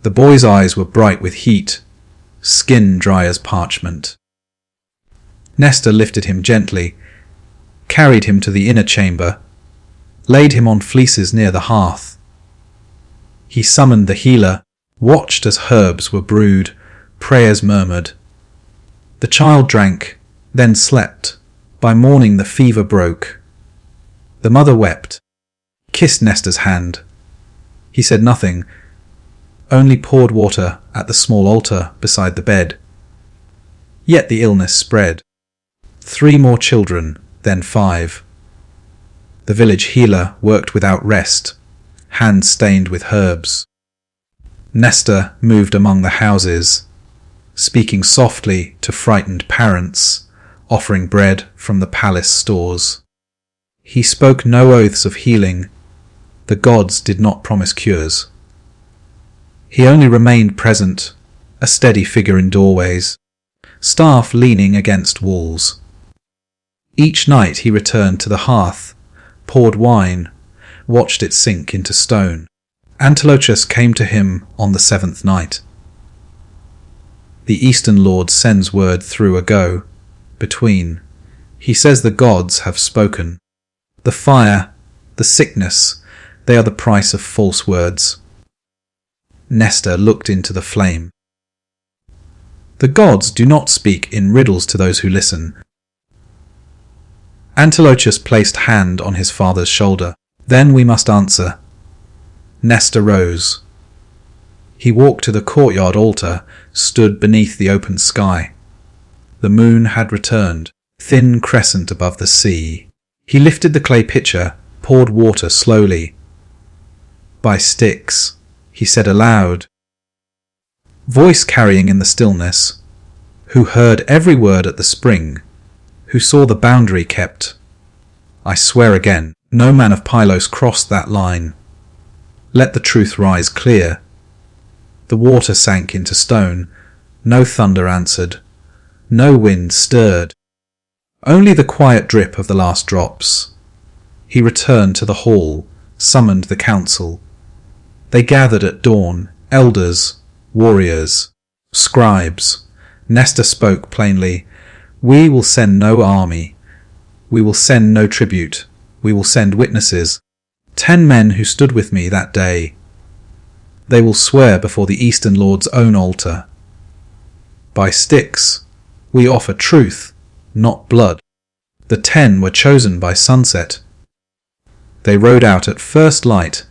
The boy's eyes were bright with heat, skin dry as parchment. Nestor lifted him gently, carried him to the inner chamber, laid him on fleeces near the hearth. He summoned the healer, watched as herbs were brewed, prayers murmured. The child drank, then slept. By morning the fever broke. The mother wept, kissed Nestor's hand. He said nothing, only poured water at the small altar beside the bed. Yet the illness spread. 3 more children, then 5. The village healer worked without rest, hands stained with herbs. Nestor moved among the houses, speaking softly to frightened parents, offering bread from the palace stores. He spoke no oaths of healing. The gods did not promise cures. He only remained present, a steady figure in doorways, staff leaning against walls. Each night he returned to the hearth, poured wine, watched it sink into stone. Antilochus came to him on the 7th night. The Eastern Lord sends word through a go, between. He says the gods have spoken. The fire, the sickness, they are the price of false words. Nestor looked into the flame. The gods do not speak in riddles to those who listen. Antilochus placed hand on his father's shoulder. Then we must answer. Nestor rose. He walked to the courtyard altar, stood beneath the open sky. The moon had returned, thin crescent above the sea. He lifted the clay pitcher, poured water slowly. By Styx, he said aloud, voice carrying in the stillness, who heard every word at the spring, who saw the boundary kept. I swear again, no man of Pylos crossed that line. Let the truth rise clear. The water sank into stone, no thunder answered, no wind stirred. Only the quiet drip of the last drops. He returned to the hall, summoned the council. They gathered at dawn, elders, warriors, scribes. Nestor spoke plainly, we will send no army. We will send no tribute. We will send witnesses. 10 men who stood with me that day. They will swear before the Eastern Lord's own altar. By Styx, we offer truth, not blood. The 10 were chosen by sunset. They rode out at first light,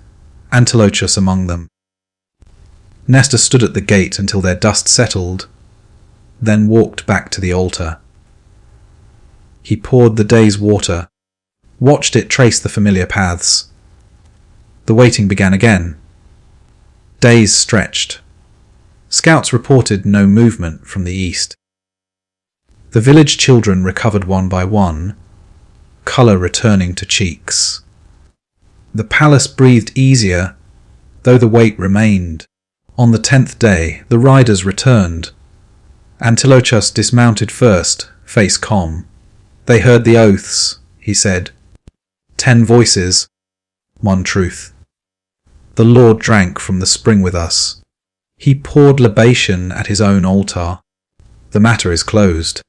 Antilochus among them. Nestor stood at the gate until their dust settled, then walked back to the altar. He poured the day's water, watched it trace the familiar paths. The waiting began again. Days stretched. Scouts reported no movement from the east. The village children recovered one by one, colour returning to cheeks. The palace breathed easier, though the weight remained. On the 10th day, the riders returned. Antilochus dismounted first, face calm. They heard the oaths, he said. 10 voices, 1 truth. The Lord drank from the spring with us. He poured libation at his own altar. The matter is closed.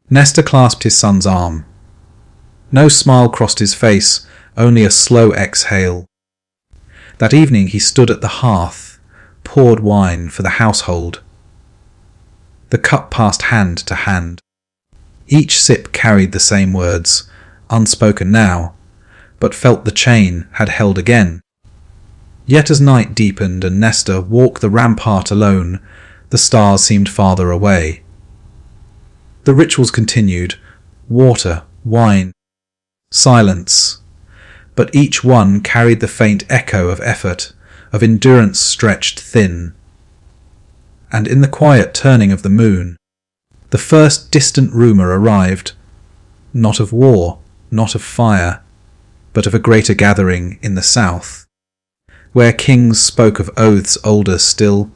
Nestor clasped his son's arm. No smile crossed his face, only a slow exhale. That evening he stood at the hearth, poured wine for the household. The cup passed hand to hand. Each sip carried the same words, unspoken now, but felt the chain had held again. Yet as night deepened and Nestor walked the rampart alone, the stars seemed farther away. The rituals continued, water, wine, silence, but each one carried the faint echo of effort, of endurance stretched thin. And in the quiet turning of the moon, the first distant rumour arrived, not of war, not of fire, but of a greater gathering in the south, where kings spoke of oaths older still,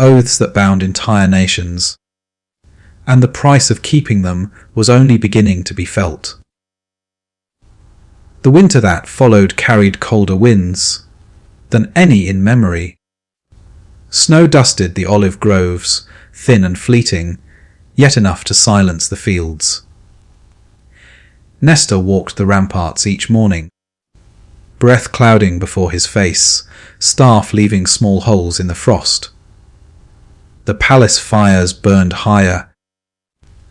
oaths that bound entire nations, and the price of keeping them was only beginning to be felt. The winter that followed carried colder winds than any in memory. Snow dusted the olive groves, thin and fleeting, yet enough to silence the fields. Nestor walked the ramparts each morning, breath clouding before his face, staff leaving small holes in the frost. The palace fires burned higher,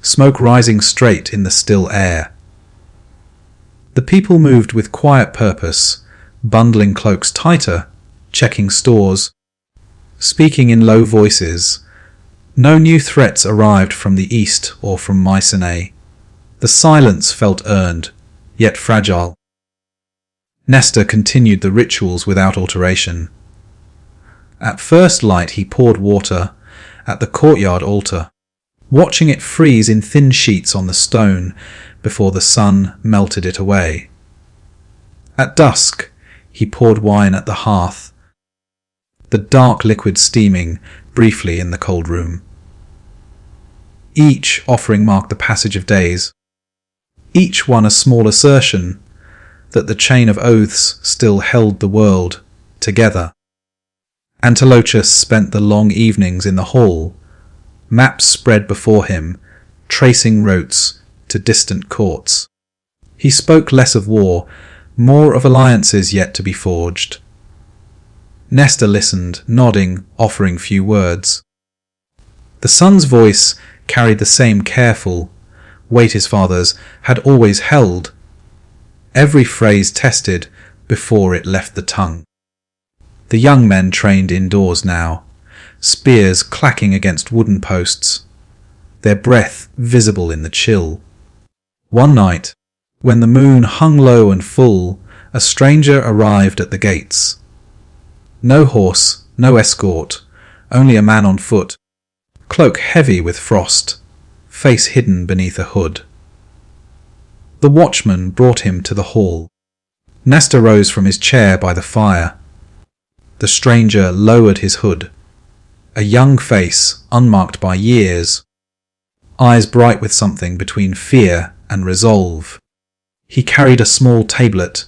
smoke rising straight in the still air. The people moved with quiet purpose, bundling cloaks tighter, checking stores, speaking in low voices. No new threats arrived from the east or from Mycenae. The silence felt earned, yet fragile. Nestor continued the rituals without alteration. At first light he poured water at the courtyard altar, watching it freeze in thin sheets on the stone before the sun melted it away. At dusk he poured wine at the hearth, the dark liquid steaming briefly in the cold room. Each offering marked the passage of days, each one a small assertion that the chain of oaths still held the world together. Antilochus spent the long evenings in the hall, maps spread before him, tracing routes to distant courts. He spoke less of war, more of alliances yet to be forged. Nestor listened, nodding, offering few words. The son's voice carried the same careful weight his father's had always held, every phrase tested before it left the tongue. The young men trained indoors now, spears clacking against wooden posts, their breath visible in the chill. One night, when the moon hung low and full, a stranger arrived at the gates. No horse, no escort, only a man on foot, cloak heavy with frost, face hidden beneath a hood. The watchman brought him to the hall. Nestor rose from his chair by the fire. The stranger lowered his hood. A young face, unmarked by years, eyes bright with something between fear and resolve. He carried a small tablet,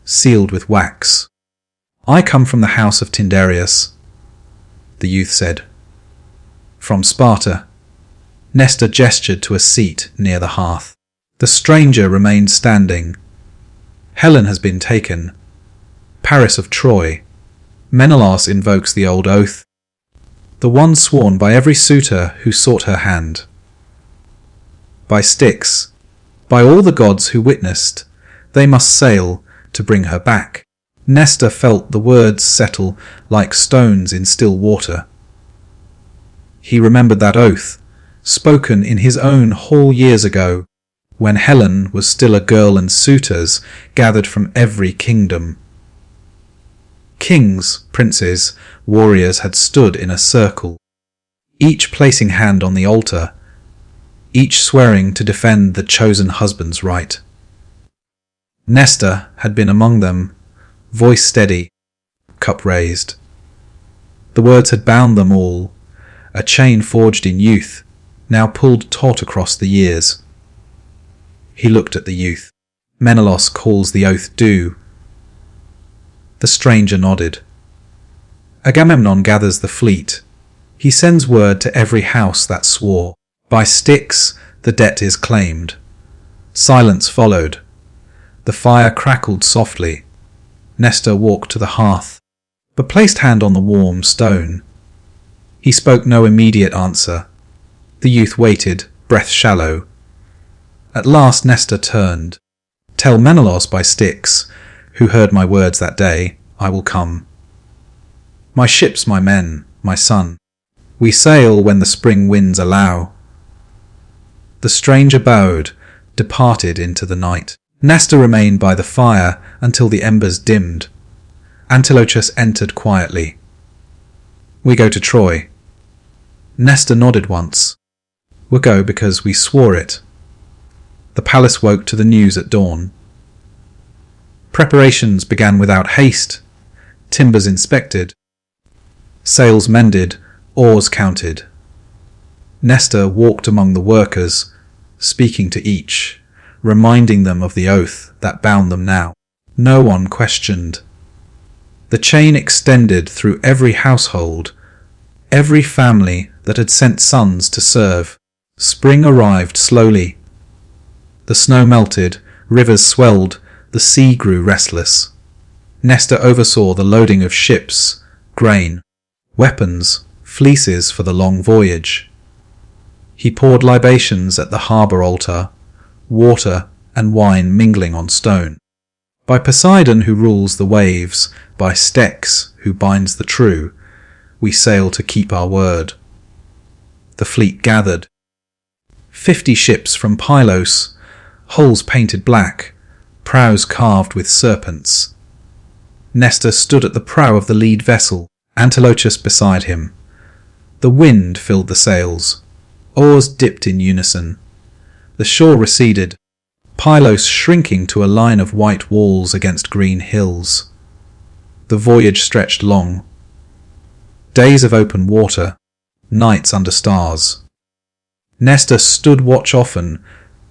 sealed with wax. "I come from the house of Tyndareus," the youth said. "From Sparta." Nestor gestured to a seat near the hearth. The stranger remained standing. "Helen has been taken. Paris of Troy. Menelaus invokes the old oath, the one sworn by every suitor who sought her hand. By Styx, by all the gods who witnessed, they must sail to bring her back." Nestor felt the words settle like stones in still water. He remembered that oath, spoken in his own hall years ago, when Helen was still a girl and suitors gathered from every kingdom. Kings, princes, warriors had stood in a circle, each placing hand on the altar, each swearing to defend the chosen husband's right. Nestor had been among them, voice steady, cup raised. The words had bound them all, a chain forged in youth, now pulled taut across the years. He looked at the youth. Menelaus calls the oath due. The stranger nodded. Agamemnon gathers the fleet. He sends word to every house that swore. By Styx the debt is claimed. Silence followed. The fire crackled softly. Nestor walked to the hearth, but placed hand on the warm stone. He spoke no immediate answer. The youth waited, breath shallow. At last Nestor turned. Tell Menelaus by Styx, who heard my words that day, I will come. My ships, my men, my son, we sail when the spring winds allow. The stranger bowed, departed into the night. Nestor remained by the fire until the embers dimmed. Antilochus entered quietly. We go to Troy. Nestor nodded once. We'll go because we swore it. The palace woke to the news at dawn. Preparations began without haste. Timbers inspected. Sails mended, oars counted. Nestor walked among the workers, speaking to each, reminding them of the oath that bound them now. No one questioned. The chain extended through every household, every family that had sent sons to serve. Spring arrived slowly. The snow melted, rivers swelled, the sea grew restless. Nestor oversaw the loading of ships, grain, weapons, fleeces for the long voyage. He poured libations at the harbour altar, water and wine mingling on stone. By Poseidon who rules the waves, by Styx who binds the true, we sail to keep our word. The fleet gathered. 50 ships from Pylos, hulls painted black, prows carved with serpents. Nestor stood at the prow of the lead vessel, Antilochus beside him. The wind filled the sails. Oars dipped in unison. The shore receded, Pylos shrinking to a line of white walls against green hills. The voyage stretched long. Days of open water, nights under stars. Nestor stood watch often,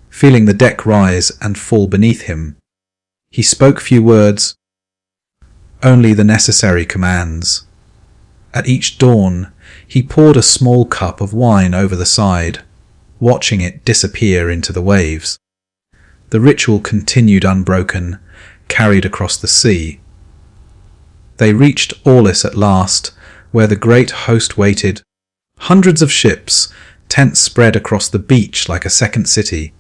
feeling the deck rise and fall beneath him. He spoke few words, only the necessary commands. At each dawn, he poured a small cup of wine over the side, watching it disappear into the waves. The ritual continued unbroken, carried across the sea. They reached Aulis at last, where the great host waited. Hundreds of ships, tents spread across the beach like a second city.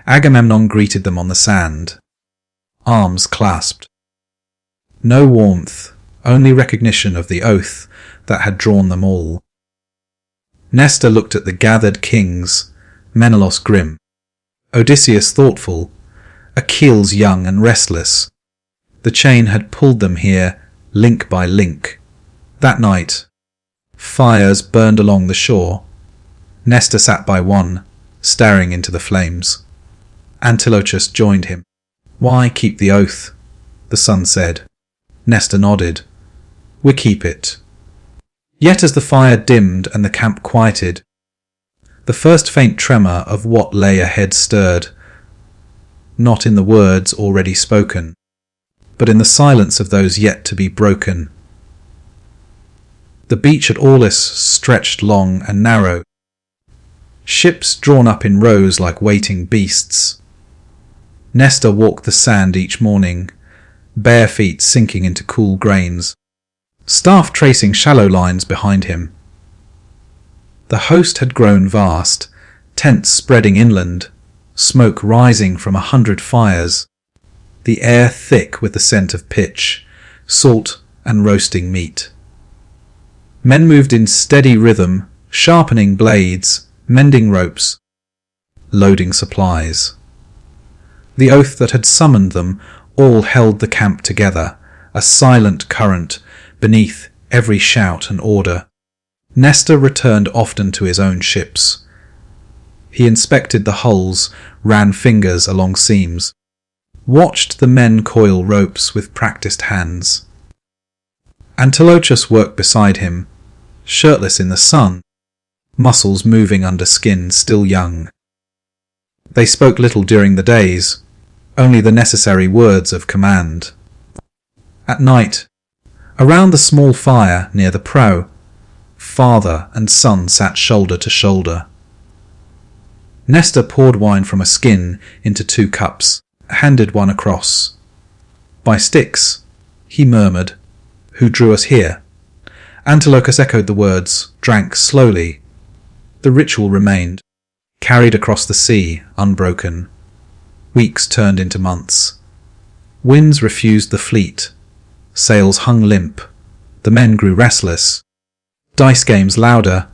Agamemnon greeted them on the sand, arms clasped. No warmth, only recognition of the oath that had drawn them all. Nestor looked at the gathered kings, Menelaus grim, Odysseus thoughtful, Achilles young and restless. The chain had pulled them here, link by link. That night, fires burned along the shore. Nestor sat by one, staring into the flames. Antilochus joined him. Why keep the oath? The son said. Nestor nodded. We keep it. Yet as the fire dimmed and the camp quieted, the first faint tremor of what lay ahead stirred, not in the words already spoken, but in the silence of those yet to be broken. The beach at Aulis stretched long and narrow, ships drawn up in rows like waiting beasts. Nestor walked the sand each morning, bare feet sinking into cool grains, staff tracing shallow lines behind him. The host had grown vast, tents spreading inland, smoke rising from 100 fires, the air thick with the scent of pitch, salt and roasting meat. Men moved in steady rhythm, sharpening blades, mending ropes, loading supplies. The oath that had summoned them all held the camp together, a silent current beneath every shout and order. Nestor returned often to his own ships. He inspected the hulls, ran fingers along seams. watched the men coil ropes with practiced hands. Antilochus worked beside him, shirtless in the sun, muscles moving under skin still young. They spoke little during the days, only the necessary words of command. At night, around the small fire near the prow, father and son sat shoulder to shoulder. Nestor poured wine from a skin into 2 cups, handed one across. "By Styx," he murmured, "who drew us here." Antilochus echoed the words, drank slowly. The ritual remained, carried across the sea, unbroken. Weeks turned into months. Winds refused the fleet. Sails hung limp. The men grew restless. Dice games louder,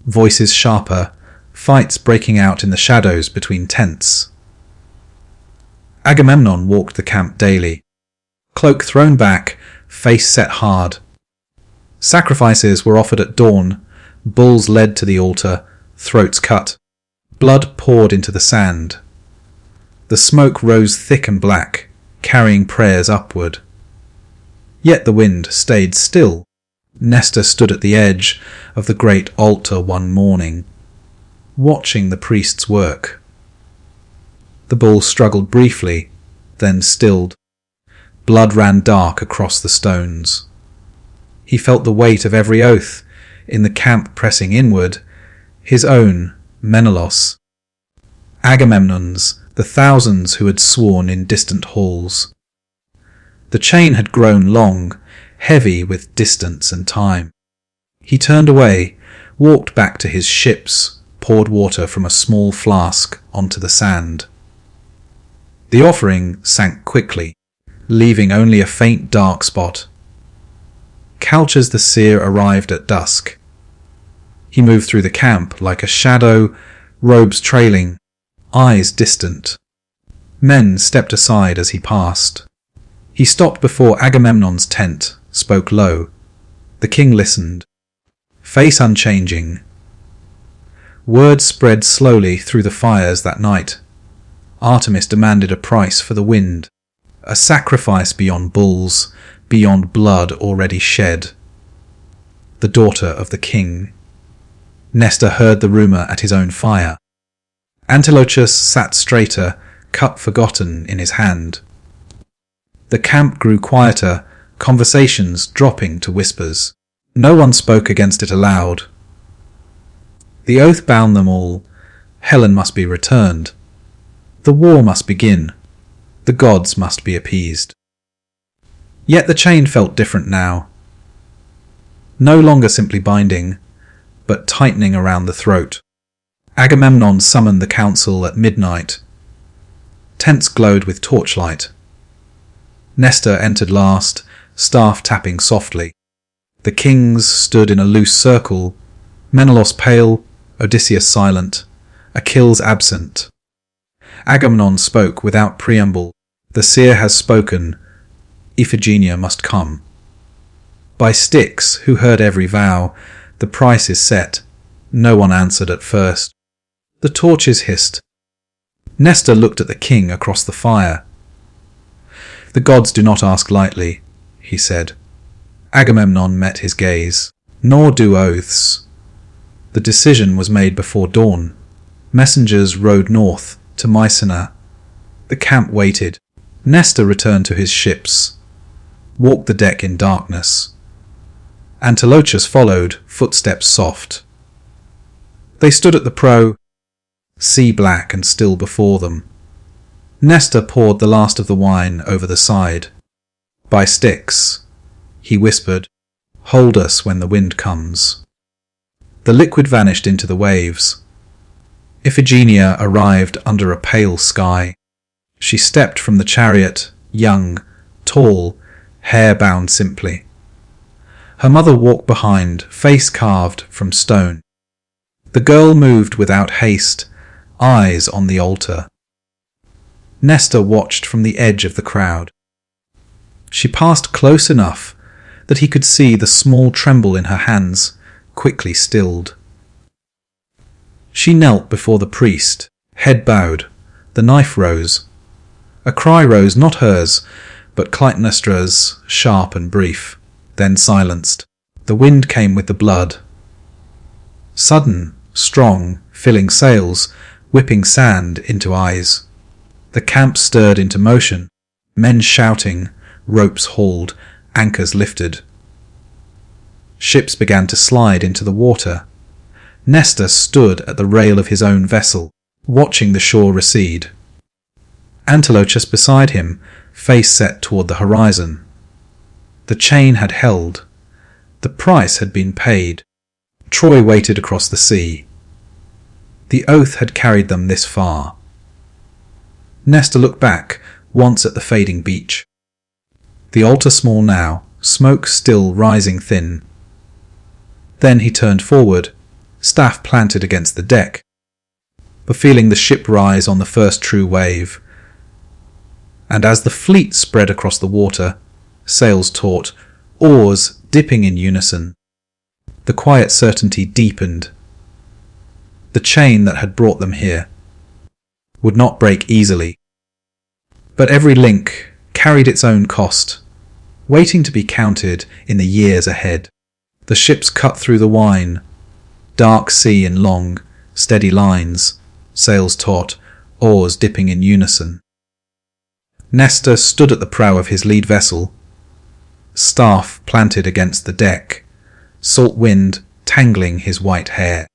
voices sharper, fights breaking out in the shadows between tents. Agamemnon walked the camp daily, cloak thrown back, face set hard. Sacrifices were offered at dawn, bulls led to the altar, throats cut. Blood poured into the sand. The smoke rose thick and black, carrying prayers upward. Yet the wind stayed still. Nestor stood at the edge of the great altar one morning, watching the priests work. The bull struggled briefly, then stilled. Blood ran dark across the stones. He felt the weight of every oath in the camp pressing inward, his own, Menelaus, Agamemnon's, the thousands who had sworn in distant halls. The chain had grown long, heavy with distance and time. He turned away, walked back to his ships, poured water from a small flask onto the sand. The offering sank quickly, leaving only a faint dark spot. Calchas the seer arrived at dusk. He moved through the camp like a shadow, robes trailing, eyes distant. Men stepped aside as he passed. He stopped before Agamemnon's tent, spoke low. The king listened, face unchanging. Word spread slowly through the fires that night. Artemis demanded a price for the wind, a sacrifice beyond bulls, beyond blood already shed. The daughter of the king. Nestor heard the rumour at his own fire. Antilochus sat straighter, cup forgotten in his hand. The camp grew quieter, conversations dropping to whispers. No one spoke against it aloud. The oath bound them all. Helen must be returned. The war must begin. The gods must be appeased. Yet the chain felt different now. No longer simply binding, but tightening around the throat. Agamemnon summoned the council at midnight. Tents glowed with torchlight. Nestor entered last, staff tapping softly. The kings stood in a loose circle, Menelaus pale, Odysseus silent, Achilles absent. Agamemnon spoke without preamble. The seer has spoken. Iphigenia must come. By Styx, who heard every vow, the price is set. No one answered at first. The torches hissed. Nestor looked at the king across the fire. The gods do not ask lightly, he said. Agamemnon met his gaze. Nor do oaths. The decision was made before dawn. Messengers rode north to Mycenae. The camp waited. Nestor returned to his ships, walked the deck in darkness. Antilochus followed, footsteps soft. They stood at the prow, sea black and still before them. Nestor poured the last of the wine over the side. By Styx, he whispered, hold us when the wind comes. The liquid vanished into the waves. Iphigenia arrived under a pale sky. She stepped from the chariot, young, tall, hair bound simply. Her mother walked behind, face carved from stone. The girl moved without haste, eyes on the altar. Nestor watched from the edge of the crowd. She passed close enough that he could see the small tremble in her hands, quickly stilled. She knelt before the priest, head bowed. The knife rose. A cry rose, not hers, but Clytemnestra's, sharp and brief, then silenced. The wind came with the blood. Sudden, strong, filling sails, whipping sand into eyes. The camp stirred into motion, men shouting, ropes hauled, anchors lifted. Ships began to slide into the water. Nestor stood at the rail of his own vessel, watching the shore recede. Antilochus beside him, face set toward the horizon. The chain had held. The price had been paid. Troy waited across the sea. The oath had carried them this far. Nestor looked back, once at the fading beach. The altar small now, smoke still rising thin. Then he turned forward, staff planted against the deck, but feeling the ship rise on the first true wave. And as the fleet spread across the water, sails taut, oars dipping in unison, the quiet certainty deepened. The chain that had brought them here would not break easily, but every link carried its own cost, waiting to be counted in the years ahead. The ships cut through the wine, dark sea in long, steady lines, sails taut, oars dipping in unison. Nestor stood at the prow of his lead vessel, staff planted against the deck, salt wind tangling his white hair.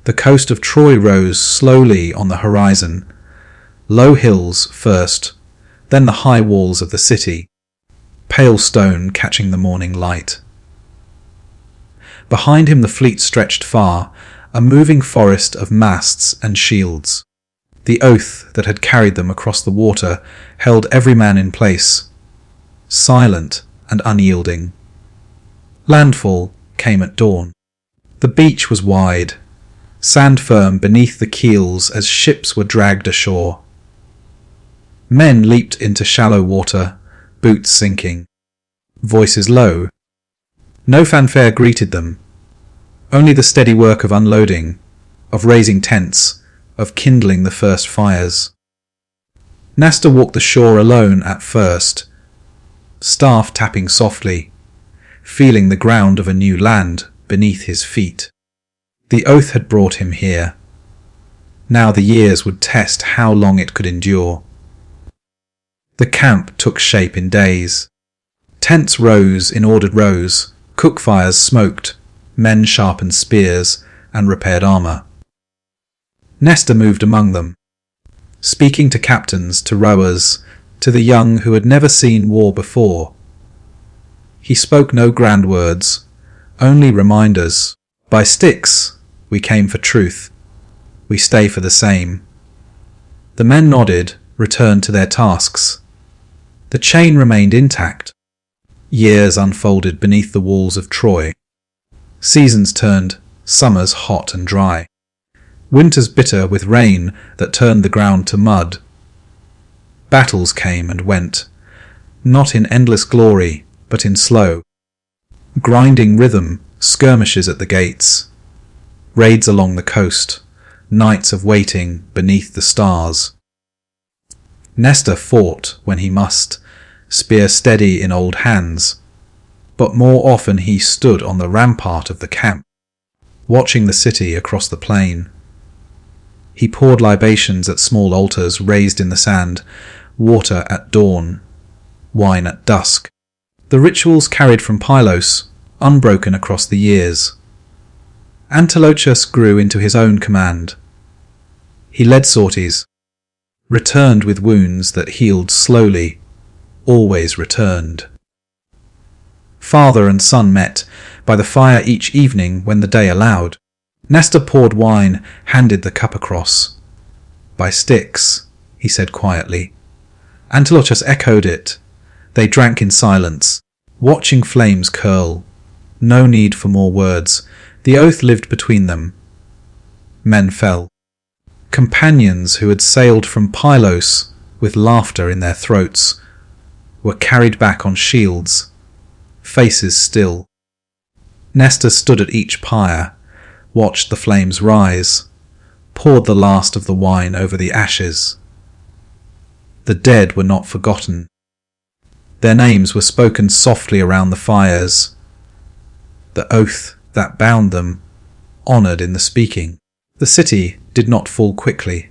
The coast of Troy rose slowly on the horizon, low hills first, then the high walls of the city, pale stone catching the morning light. Behind him the fleet stretched far, a moving forest of masts and shields. The oath that had carried them across the water held every man in place, silent and unyielding. Landfall came at dawn. The beach was wide, sand firm beneath the keels as ships were dragged ashore. Men leaped into shallow water, boots sinking, voices low. No fanfare greeted them, only the steady work of unloading, of raising tents, of kindling the first fires. Nestor walked the shore alone at first, staff tapping softly, feeling the ground of a new land beneath his feet. The oath had brought him here. Now the years would test how long it could endure. The camp took shape in days. Tents rose in ordered rows, cook fires smoked, men sharpened spears and repaired armour. Nestor moved among them, speaking to captains, to rowers, to the young who had never seen war before. He spoke no grand words, only reminders. By sticks we came for truth, we stay for the same. The men nodded, returned to their tasks. The chain remained intact. Years unfolded beneath the walls of Troy. Seasons turned, summers hot and dry. Winters bitter with rain that turned the ground to mud. Battles came and went, not in endless glory, but in slow, grinding rhythm, skirmishes at the gates, raids along the coast, nights of waiting beneath the stars. Nestor fought when he must, spear steady in old hands, but more often he stood on the rampart of the camp, watching the city across the plain. He poured libations at small altars raised in the sand, water at dawn, wine at dusk. The rituals carried from Pylos, unbroken across the years. Antilochus grew into his own command. He led sorties, returned with wounds that healed slowly, always returned. Father and son met by the fire each evening when the day allowed. Nestor poured wine, handed the cup across. By sticks, he said quietly. Antilochus echoed it. They drank in silence, watching flames curl. No need for more words. The oath lived between them. Men fell. Companions who had sailed from Pylos with laughter in their throats were carried back on shields, faces still. Nestor stood at each pyre, watched the flames rise, poured the last of the wine over the ashes. The dead were not forgotten. Their names were spoken softly around the fires, the oath that bound them honoured in the speaking. The city did not fall quickly.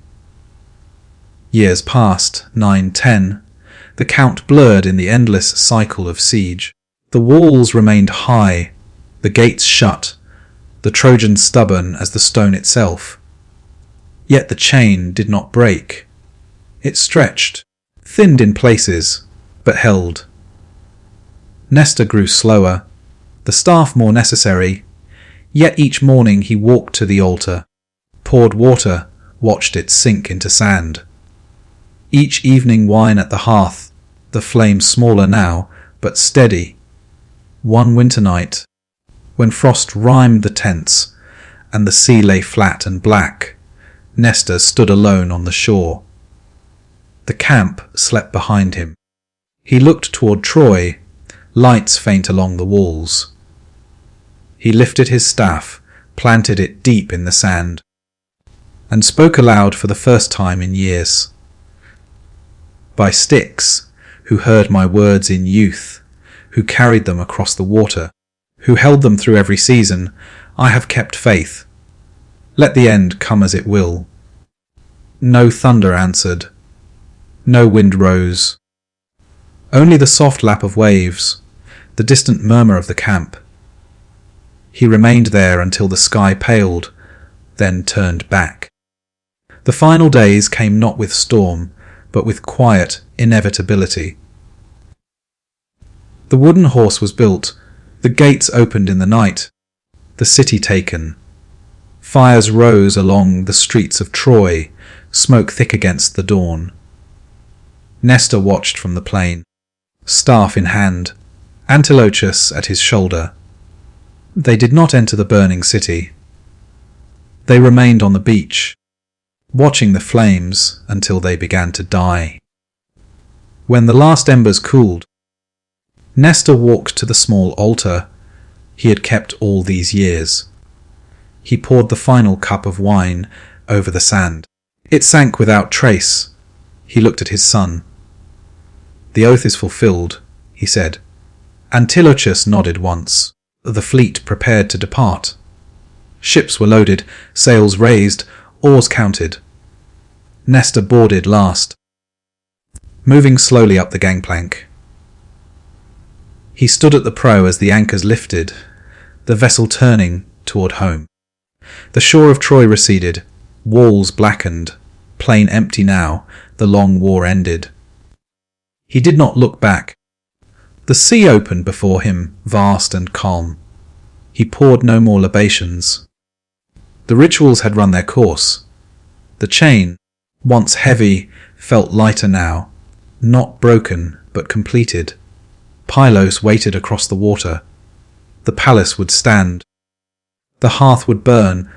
Years passed, 9, 10, the count blurred in the endless cycle of siege. The walls remained high, the gates shut, the Trojans stubborn as the stone itself. Yet the chain did not break. It stretched, thinned in places, but held. Nestor grew slower, the staff more necessary, yet each morning he walked to the altar, poured water, watched it sink into sand. Each evening wine at the hearth, the flame smaller now, but steady. One winter night, when frost rimed the tents, and the sea lay flat and black, Nestor stood alone on the shore. The camp slept behind him. He looked toward Troy, lights faint along the walls. He lifted his staff, planted it deep in the sand, and spoke aloud for the first time in years. By Styx, who heard my words in youth, who carried them across the water, who held them through every season, I have kept faith. Let the end come as it will. No thunder answered. No wind rose. Only the soft lap of waves, the distant murmur of the camp. He remained there until the sky paled, then turned back. The final days came not with storm, but with quiet inevitability. The wooden horse was built, the gates opened in the night, the city taken. Fires rose along the streets of Troy, smoke thick against the dawn. Nestor watched from the plain, staff in hand, Antilochus at his shoulder. They did not enter the burning city. They remained on the beach, watching the flames until they began to die. When the last embers cooled, Nestor walked to the small altar he had kept all these years. He poured the final cup of wine over the sand. It sank without trace. He looked at his son. "The oath is fulfilled," he said. Antilochus nodded once. The fleet prepared to depart. Ships were loaded, sails raised, oars counted. Nestor boarded last, moving slowly up the gangplank. He stood at the prow as the anchors lifted, the vessel turning toward home. The shore of Troy receded, walls blackened, plain empty now, the long war ended. He did not look back. The sea opened before him, vast and calm. He poured no more libations. The rituals had run their course. The chain, once heavy, felt lighter now, not broken but completed. Pylos waited across the water. The palace would stand. The hearth would burn.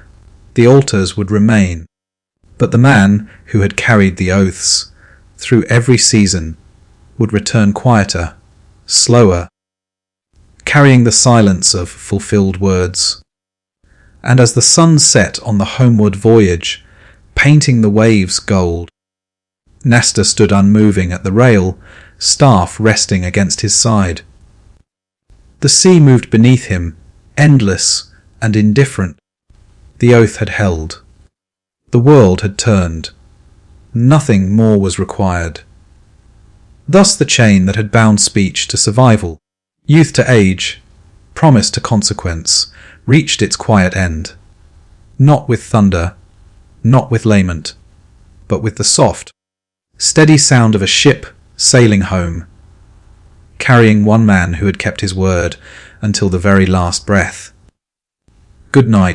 The altars would remain. But the man who had carried the oaths through every season would return quieter, slower, carrying the silence of fulfilled words. And as the sun set on the homeward voyage, painting the waves gold, Nestor stood unmoving at the rail, staff resting against his side. The sea moved beneath him, endless and indifferent. The oath had held. The world had turned. Nothing more was required. Thus the chain that had bound speech to survival, youth to age, promise to consequence, reached its quiet end. Not with thunder, not with lament, but with the soft, steady sound of a ship sailing home, carrying one man who had kept his word until the very last breath. Good night,